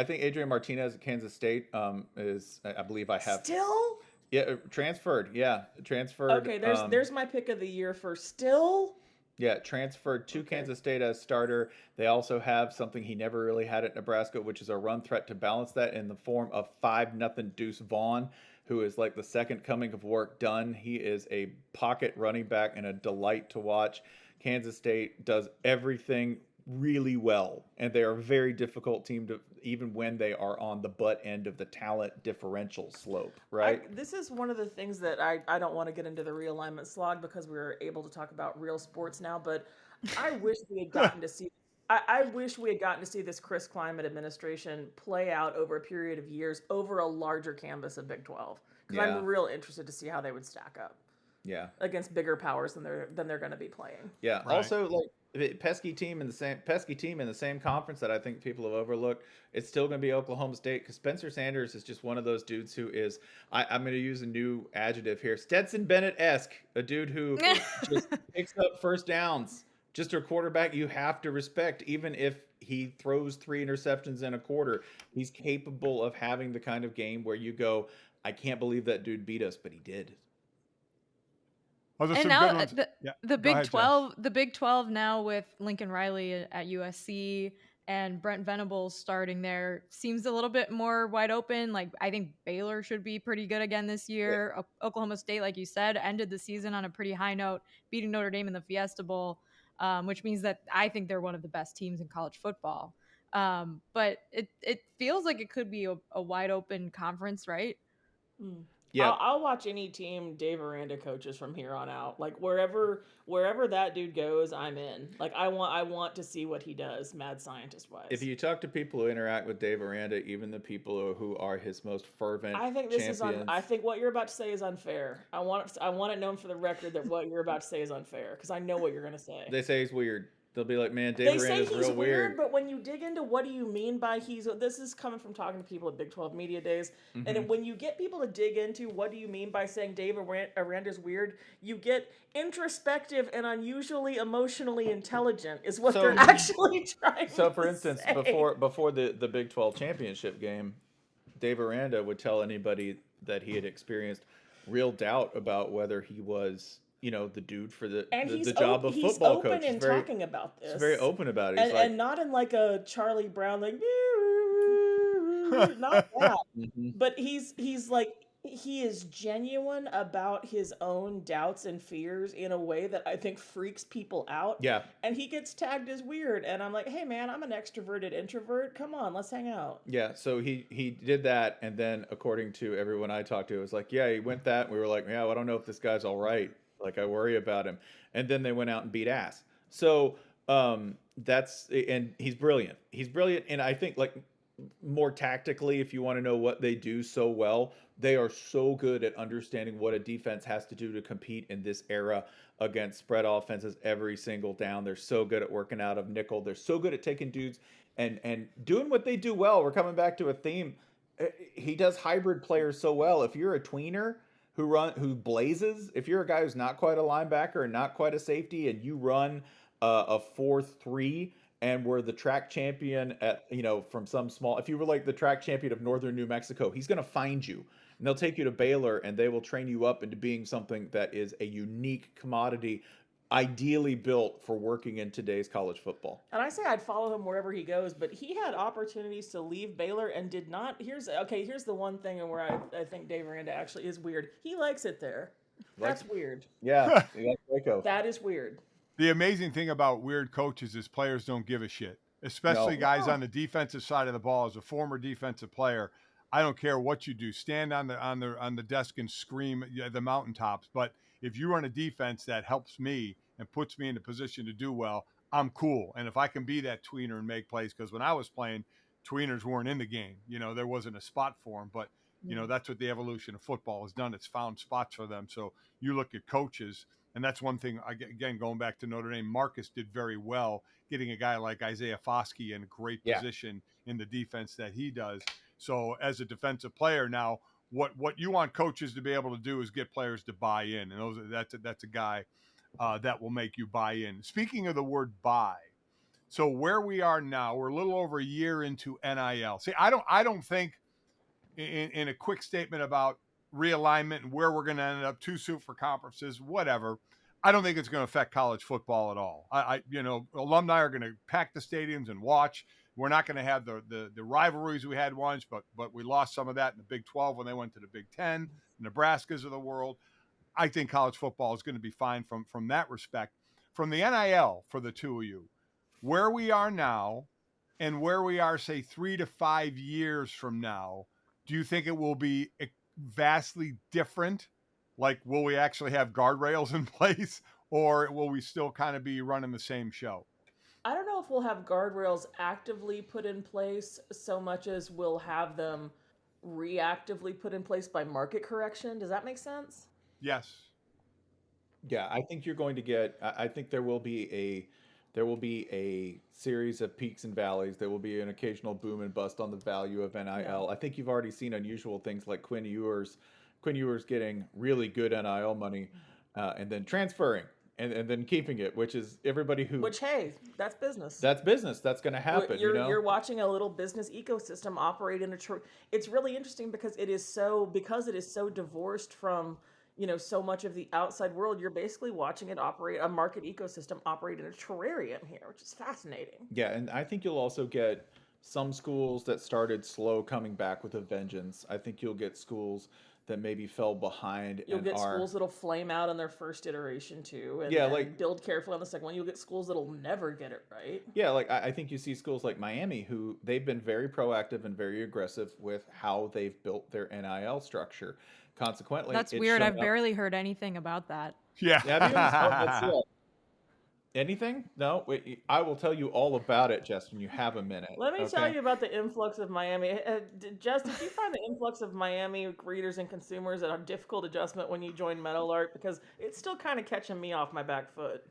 think Adrian Martinez at Kansas State is. I believe I have still. Yeah, transferred. Yeah, transferred. Okay, there's my pick of the year for still. Yeah, transferred to Kansas State as starter. They also have something he never really had at Nebraska, which is a run threat to balance that in the form of 5-0 Deuce Vaughn, who is like the second coming of work done. He is a pocket running back and a delight to watch. Kansas State does everything really well, and they are a very difficult team to, even when they are on the butt end of the talent differential slope, right? This is one of the things that I don't want to get into the realignment slog because we're able to talk about real sports now, but I wish we had gotten to see I wish we had gotten to see this Chris Climate administration play out over a period of years over a larger canvas of Big 12. Because Yeah. I'm real interested to see how they would stack up. Yeah. Against bigger powers than they're going to be playing. Yeah. Right. Also, like pesky team in the same conference that I think people have overlooked. It's still going to be Oklahoma State because Spencer Sanders is just one of those dudes who is. I'm going to use a new adjective here: Stetson Bennett-esque, a dude who just picks up first downs. Just a quarterback you have to respect, even if he throws 3 interceptions in a quarter. He's capable of having the kind of game where you go, I can't believe that dude beat us, but he did. Oh, there's And some good now ones. the Go Big ahead, Jen. 12, the Big 12 now with Lincoln Riley at USC and Brent Venables starting there seems a little bit more wide open. Like I think Baylor should be pretty good again this year. Oklahoma State, like you said, ended the season on a pretty high note, beating Notre Dame in the Fiesta Bowl, which means that I think they're one of the best teams in college football. But it feels like it could be a wide open conference, right? Yeah. I'll watch any team Dave Aranda coaches from here on out. Like wherever that dude goes, I'm in. Like I want to see what he does, mad scientist wise. If you talk to people who interact with Dave Aranda, even the people who are his most fervent champions, I think what you're about to say is unfair. I want it known for the record that what you're about to say is unfair because I know what you're going to say. They say he's weird. They'll be like, man, Dave They say Aranda's he's real weird. but when you dig into what do you mean by this is coming from talking to people at Big 12 Media Days, and when you get people to dig into what do you mean by saying Dave Aranda's weird, you get introspective and unusually emotionally intelligent is what they're actually trying to say. So, for instance, before the Big 12 championship game, Dave Aranda would tell anybody that he had experienced real doubt about whether he was the dude for the job of football coach. He's open in talking about this. He's very open about it. And not in like a Charlie Brown, like, not that. But he's like, he is genuine about his own doubts and fears in a way that I think freaks people out. Yeah. And he gets tagged as weird. And I'm like, hey, man, I'm an extroverted introvert. Come on, let's hang out. Yeah, so he did that. And then, according to everyone I talked to, it was like, yeah, he went that. And we were like, yeah, well, I don't know if this guy's all right. Like, I worry about him. And then they went out and beat ass. So and he's brilliant. He's brilliant. And I think, like, more tactically, if you want to know what they do so well, they are so good at understanding what a defense has to do to compete in this era against spread offenses every single down. They're so good at working out of nickel. They're so good at taking dudes and doing what they do well. We're coming back to a theme. He does hybrid players so well. If you're a tweener who blazes, if you're a guy who's not quite a linebacker and not quite a safety, and you run a 4-3 and were the track champion at from some small, if you were like the track champion of northern New Mexico, he's going to find you and they'll take you to Baylor and they will train you up into being something that is a unique commodity, ideally built for working in today's college football. And I say I'd follow him wherever he goes, but he had opportunities to leave Baylor and did not. Here's the one thing and where I think Dave Aranda actually is weird. He likes it there. That's weird. Yeah. That is weird. The amazing thing about weird coaches is players don't give a shit, especially guys on the defensive side of the ball. As a former defensive player, I don't care what you do. Stand on the desk and scream at the mountaintops. But if you run a defense that helps me and puts me in a position to do well, I'm cool. And if I can be that tweener and make plays, because when I was playing, tweeners weren't in the game. There wasn't a spot for them. But, that's what the evolution of football has done. It's found spots for them. So you look at coaches, and that's one thing, again, going back to Notre Dame, Marcus did very well getting a guy like Isaiah Foskey in a great position in the defense that he does. So as a defensive player now, what you want coaches to be able to do is get players to buy in. And that's a guy that will make you buy in. Speaking of the word buy, so where we are now, we're a little over a year into NIL. See, I don't think in a quick statement about realignment and where we're going to end up, too soon for conferences, whatever. I don't think it's going to affect college football at all. Alumni are going to pack the stadiums and watch. We're not going to have the rivalries we had once, but we lost some of that in the Big 12 when they went to the Big 10, Nebraskas of the world. I think college football is going to be fine from that respect. From the NIL, for the two of you, where we are now and where we are, say, 3 to 5 years from now, do you think it will be vastly different? Like, will we actually have guardrails in place, or will we still kind of be running the same show? I don't know if we'll have guardrails actively put in place so much as we'll have them reactively put in place by market correction. Does that make sense? Yes. Yeah, I think you're going to get. I think there will be a series of peaks and valleys. There will be an occasional boom and bust on the value of NIL. Yeah. I think you've already seen unusual things like Quinn Ewers getting really good NIL money, and then transferring and then keeping it, which is everybody who. Which, hey, that's business. That's business. That's going to happen. You're watching a little business ecosystem operate in a. It's really interesting because it is so divorced from, so much of the outside world. You're basically watching it operate, a market ecosystem operate in a terrarium here, which is fascinating. Yeah, and I think you'll also get some schools that started slow coming back with a vengeance. I think you'll get schools that maybe fell behind. You'll get schools that'll flame out on their first iteration too, and like build carefully on the second one. You'll get schools that'll never get it right. Yeah, like I think you see schools like Miami who they've been very proactive and very aggressive with how they've built their NIL structure. Consequently, that's weird. I've barely heard anything about that. Yeah. Anything? No, wait, I will tell you all about it, Jess, when you have a minute. Let me tell you about the influx of Miami. Jess, did you find the influx of Miami readers and consumers a difficult adjustment when you joined Meadowlark? Because it's still kind of catching me off my back foot.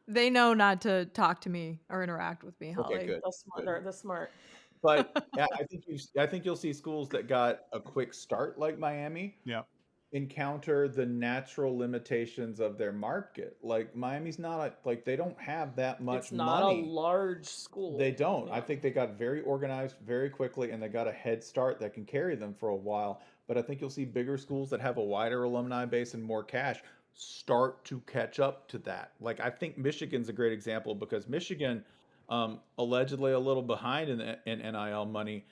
They know not to talk to me or interact with me, Holly. Okay, good. That's smart. But yeah, I think you'll see schools that got a quick start like Miami. Yeah. Encounter the natural limitations of their market. Like Miami's not they don't have that much money. It's not a large school. They don't. Yeah. I think they got very organized very quickly and they got a head start that can carry them for a while. But I think you'll see bigger schools that have a wider alumni base and more cash start to catch up to that. Like I think Michigan's a great example because Michigan, allegedly a little behind in NIL money.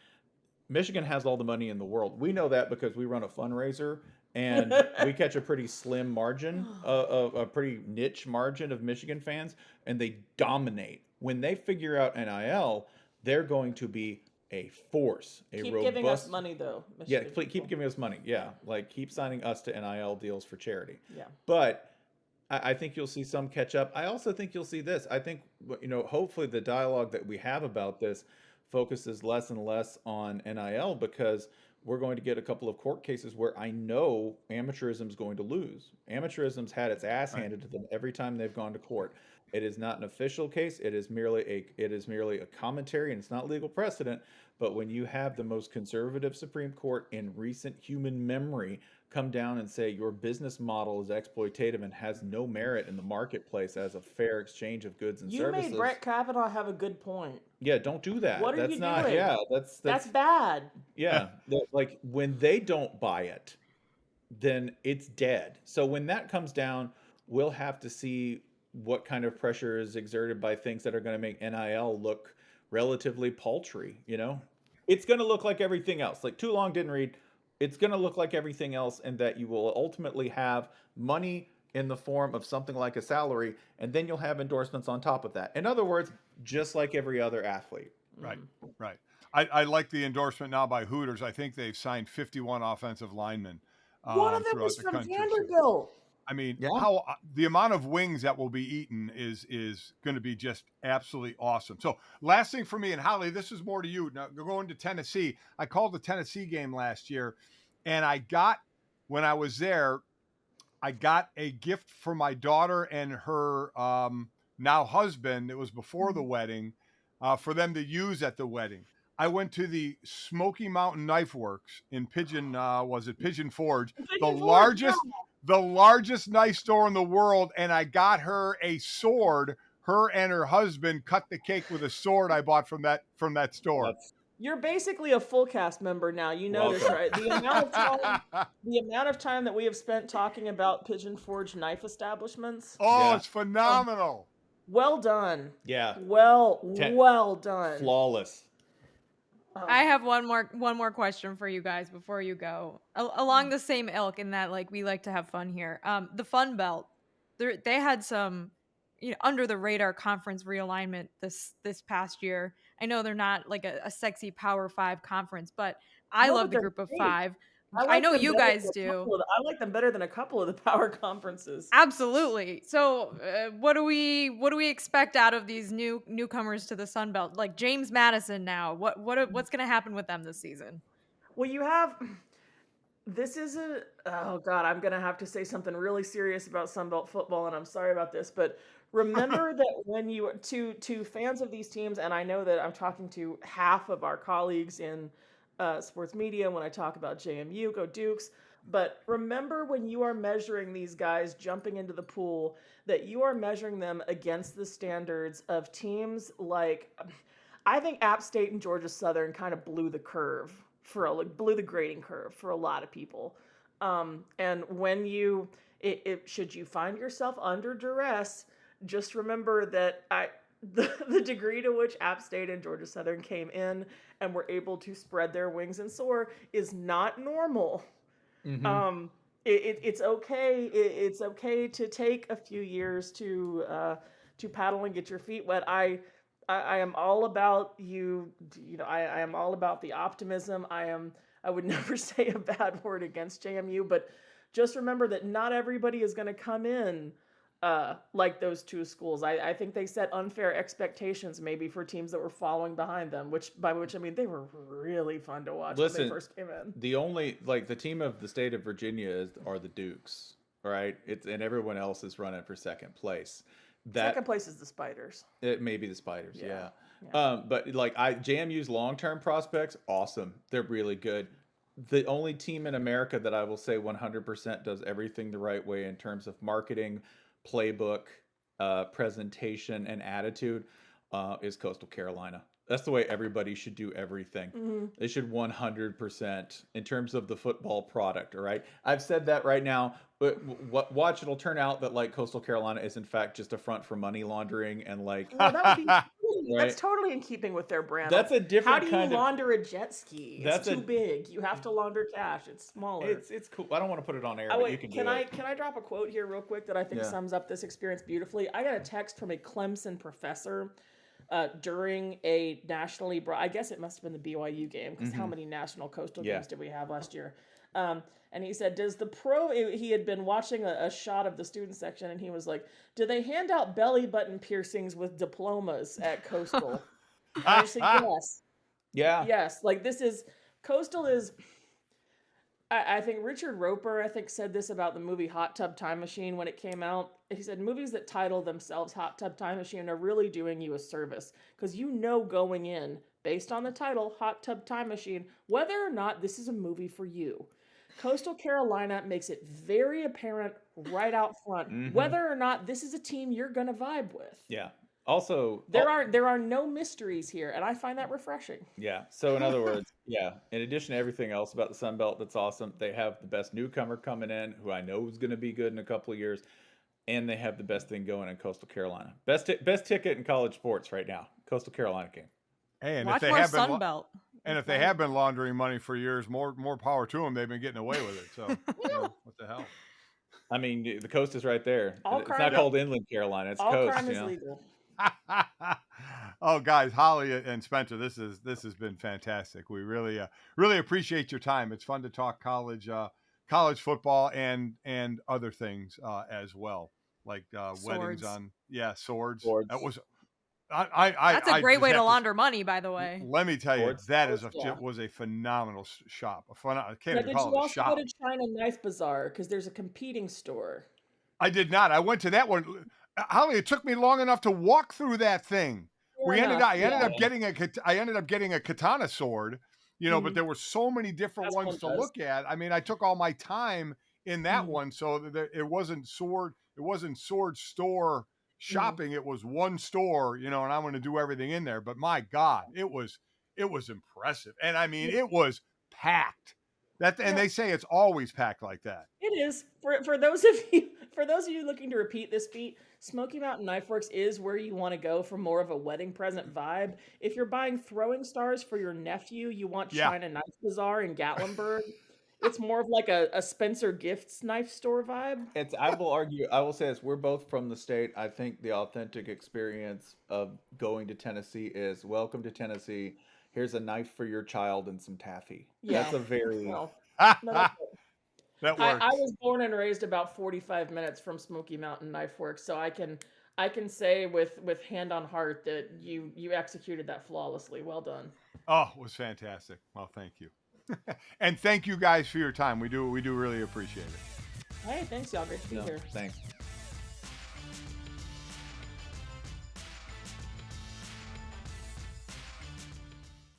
Michigan has all the money in the world. We know that because we run a fundraiser and we catch a pretty slim margin, a pretty niche margin of Michigan fans, and they dominate. When they figure out NIL, they're going to be a force, keep giving us money, though. Michigan people. Keep giving us money. Yeah, like keep signing us to NIL deals for charity. Yeah. But I think you'll see some catch up. I also think you'll see this. I think, hopefully the dialogue that we have about this focuses less and less on NIL because we're going to get a couple of court cases where I know amateurism is going to lose. Amateurism's had its ass handed to them every time they've gone to court. It is not an official case. It is merely a commentary, and it's not legal precedent. But when you have the most conservative Supreme Court in recent human memory come down and say your business model is exploitative and has no merit in the marketplace as a fair exchange of goods and services. You made Brett Kavanaugh have a good point. Yeah, don't do that. What are you doing? Yeah, that's bad. Yeah, like when they don't buy it, then it's dead. So when that comes down, we'll have to see what kind of pressure is exerted by things that are going to make NIL look relatively paltry. It's going to look like everything else. Like Too Long Didn't Read. It's going to look like everything else, and that you will ultimately have money in the form of something like a salary, and then you'll have endorsements on top of that. In other words, just like every other athlete. Right. I like the endorsement now by Hooters. I think they've signed 51 offensive linemen. One of them was from Vanderbilt. I mean, how the amount of wings that will be eaten is going to be just absolutely awesome. So last thing for me, and Holly, this is more to you. Now, going to Tennessee, I called the Tennessee game last year, and when I was there, I got a gift for my daughter and her now husband. It was before the wedding, for them to use at the wedding. I went to the Smoky Mountain Knife Works in Pigeon Forge, the largest knife store in the world, and I got her a sword. Her and her husband cut the cake with a sword I bought from that store. You're basically a full cast member now. You know this, right? The amount of time that we have spent talking about Pigeon Forge knife establishments. Oh, it's phenomenal. Well done. Yeah. Well done. Flawless. I have one more question for you guys before you go. Along the same ilk, in that like we like to have fun here. The Fun Belt, they had some, under the radar conference realignment this past year. I know they're not like a sexy Power 5 conference, but I love the Group of great. 5. I know you guys do. I like them better than a couple of the power conferences. Absolutely. So, what do we expect out of these newcomers to the Sun Belt? Like James Madison now. What's going to happen with them this season? Well, this is oh God, I'm going to have to say something really serious about Sunbelt football, and I'm sorry about this, but remember that when you to fans of these teams, and I know that I'm talking to half of our colleagues in sports media when I talk about JMU, go Dukes. But remember, when you are measuring these guys jumping into the pool, that you are measuring them against the standards of teams like, I think App State and Georgia Southern kind of blew the grading curve for a lot of people. And when should you find yourself under duress, just remember that the degree to which App State and Georgia Southern came in and were able to spread their wings and soar is not normal. Mm-hmm. It's okay. It's okay to take a few years to paddle and get your feet wet. I am all about I am all about the optimism. I would never say a bad word against JMU, but just remember that not everybody is going to come in like those two schools. I think they set unfair expectations maybe for teams that were following behind them, by which I mean they were really fun to watch when they first came in. The only the team of the state of Virginia are the Dukes, right? And everyone else is running for second place. Second place is the Spiders. It may be the Spiders, yeah. But JMU's long-term prospects, awesome. They're really good. The only team in America that I will say 100% does everything the right way in terms of marketing, playbook, presentation, and attitude is Coastal Carolina. That's the way everybody should do everything. Mm-hmm. They should 100% in terms of the football product. All right, I've said that right now, but watch, it'll turn out that Coastal Carolina is in fact just a front for money laundering and Well, that would be right? That's totally in keeping with their brand. That's a different. How do you launder a jet ski? It's too big. You have to launder cash. It's smaller. It's cool. I don't want to put it on air, but you can do it. Can I drop a quote here real quick that I think sums up this experience beautifully? I got a text from a Clemson professor during a nationally I guess it must have been the BYU game, because how many national coastal games did we have last year? And he said, he had been watching a shot of the student section, and he was like, do they hand out belly button piercings with diplomas at Coastal? I said, yes. Yeah. Yes. Coastal is, I think Richard Roper, said this about the movie Hot Tub Time Machine when it came out. He said, movies that title themselves Hot Tub Time Machine are really doing you a service, because going in, based on the title, Hot Tub Time Machine, whether or not this is a movie for you. Coastal Carolina makes it very apparent right out front whether or not this is a team you're going to vibe with. Yeah. Also, there are no mysteries here, and I find that refreshing. Yeah. So in other words, in addition to everything else about the Sun Belt that's awesome, they have the best newcomer coming in, who I know is going to be good in a couple of years, and they have the best thing going in Coastal Carolina. Best ticket in college sports right now, Coastal Carolina game. Hey, and watch more Sun Belt. And if they have been laundering money for years, more power to them. They've been getting away with it. So what the hell? I mean, the coast is right there. It's not called Inland Carolina. It's coast. Crime is legal. Oh, guys, Holly and Spencer, this has been fantastic. We really appreciate your time. It's fun to talk college football and other things as well, like weddings on swords. That was. That's a great way to launder money, by the way. Let me tell you, that was a phenomenal shop. I can't even call it a shop. Did you also go to China Knife Bazaar? Because there's a competing store. I did not. I went to that one. Holly, it took me long enough to walk through that thing. I ended up getting a katana sword, but there were so many different ones to look at. I mean, I took all my time in that one, so that it wasn't sword store shopping. It was one store, and I'm going to do everything in there. But my God, it was it was impressive. And I mean, it was packed. And they say it's always packed like that. It is. For those of you looking to repeat this feat, Smoky Mountain Knife Works is where you want to go for more of a wedding present vibe. If you're buying throwing stars for your nephew, you want China Knife Bazaar in Gatlinburg. It's more of like a Spencer Gifts knife store vibe. I will say this, we're both from the state. I think the authentic experience of going to Tennessee is welcome to Tennessee. Here's a knife for your child and some taffy. Yeah. That's a very... That works. I was born and raised about 45 minutes from Smoky Mountain Knife Works, so I can say with hand on heart that you executed that flawlessly. Well done. Oh, it was fantastic. Well, thank you. And thank you guys for your time. We do really appreciate it. Hey, thanks y'all. Great to be here. Thanks.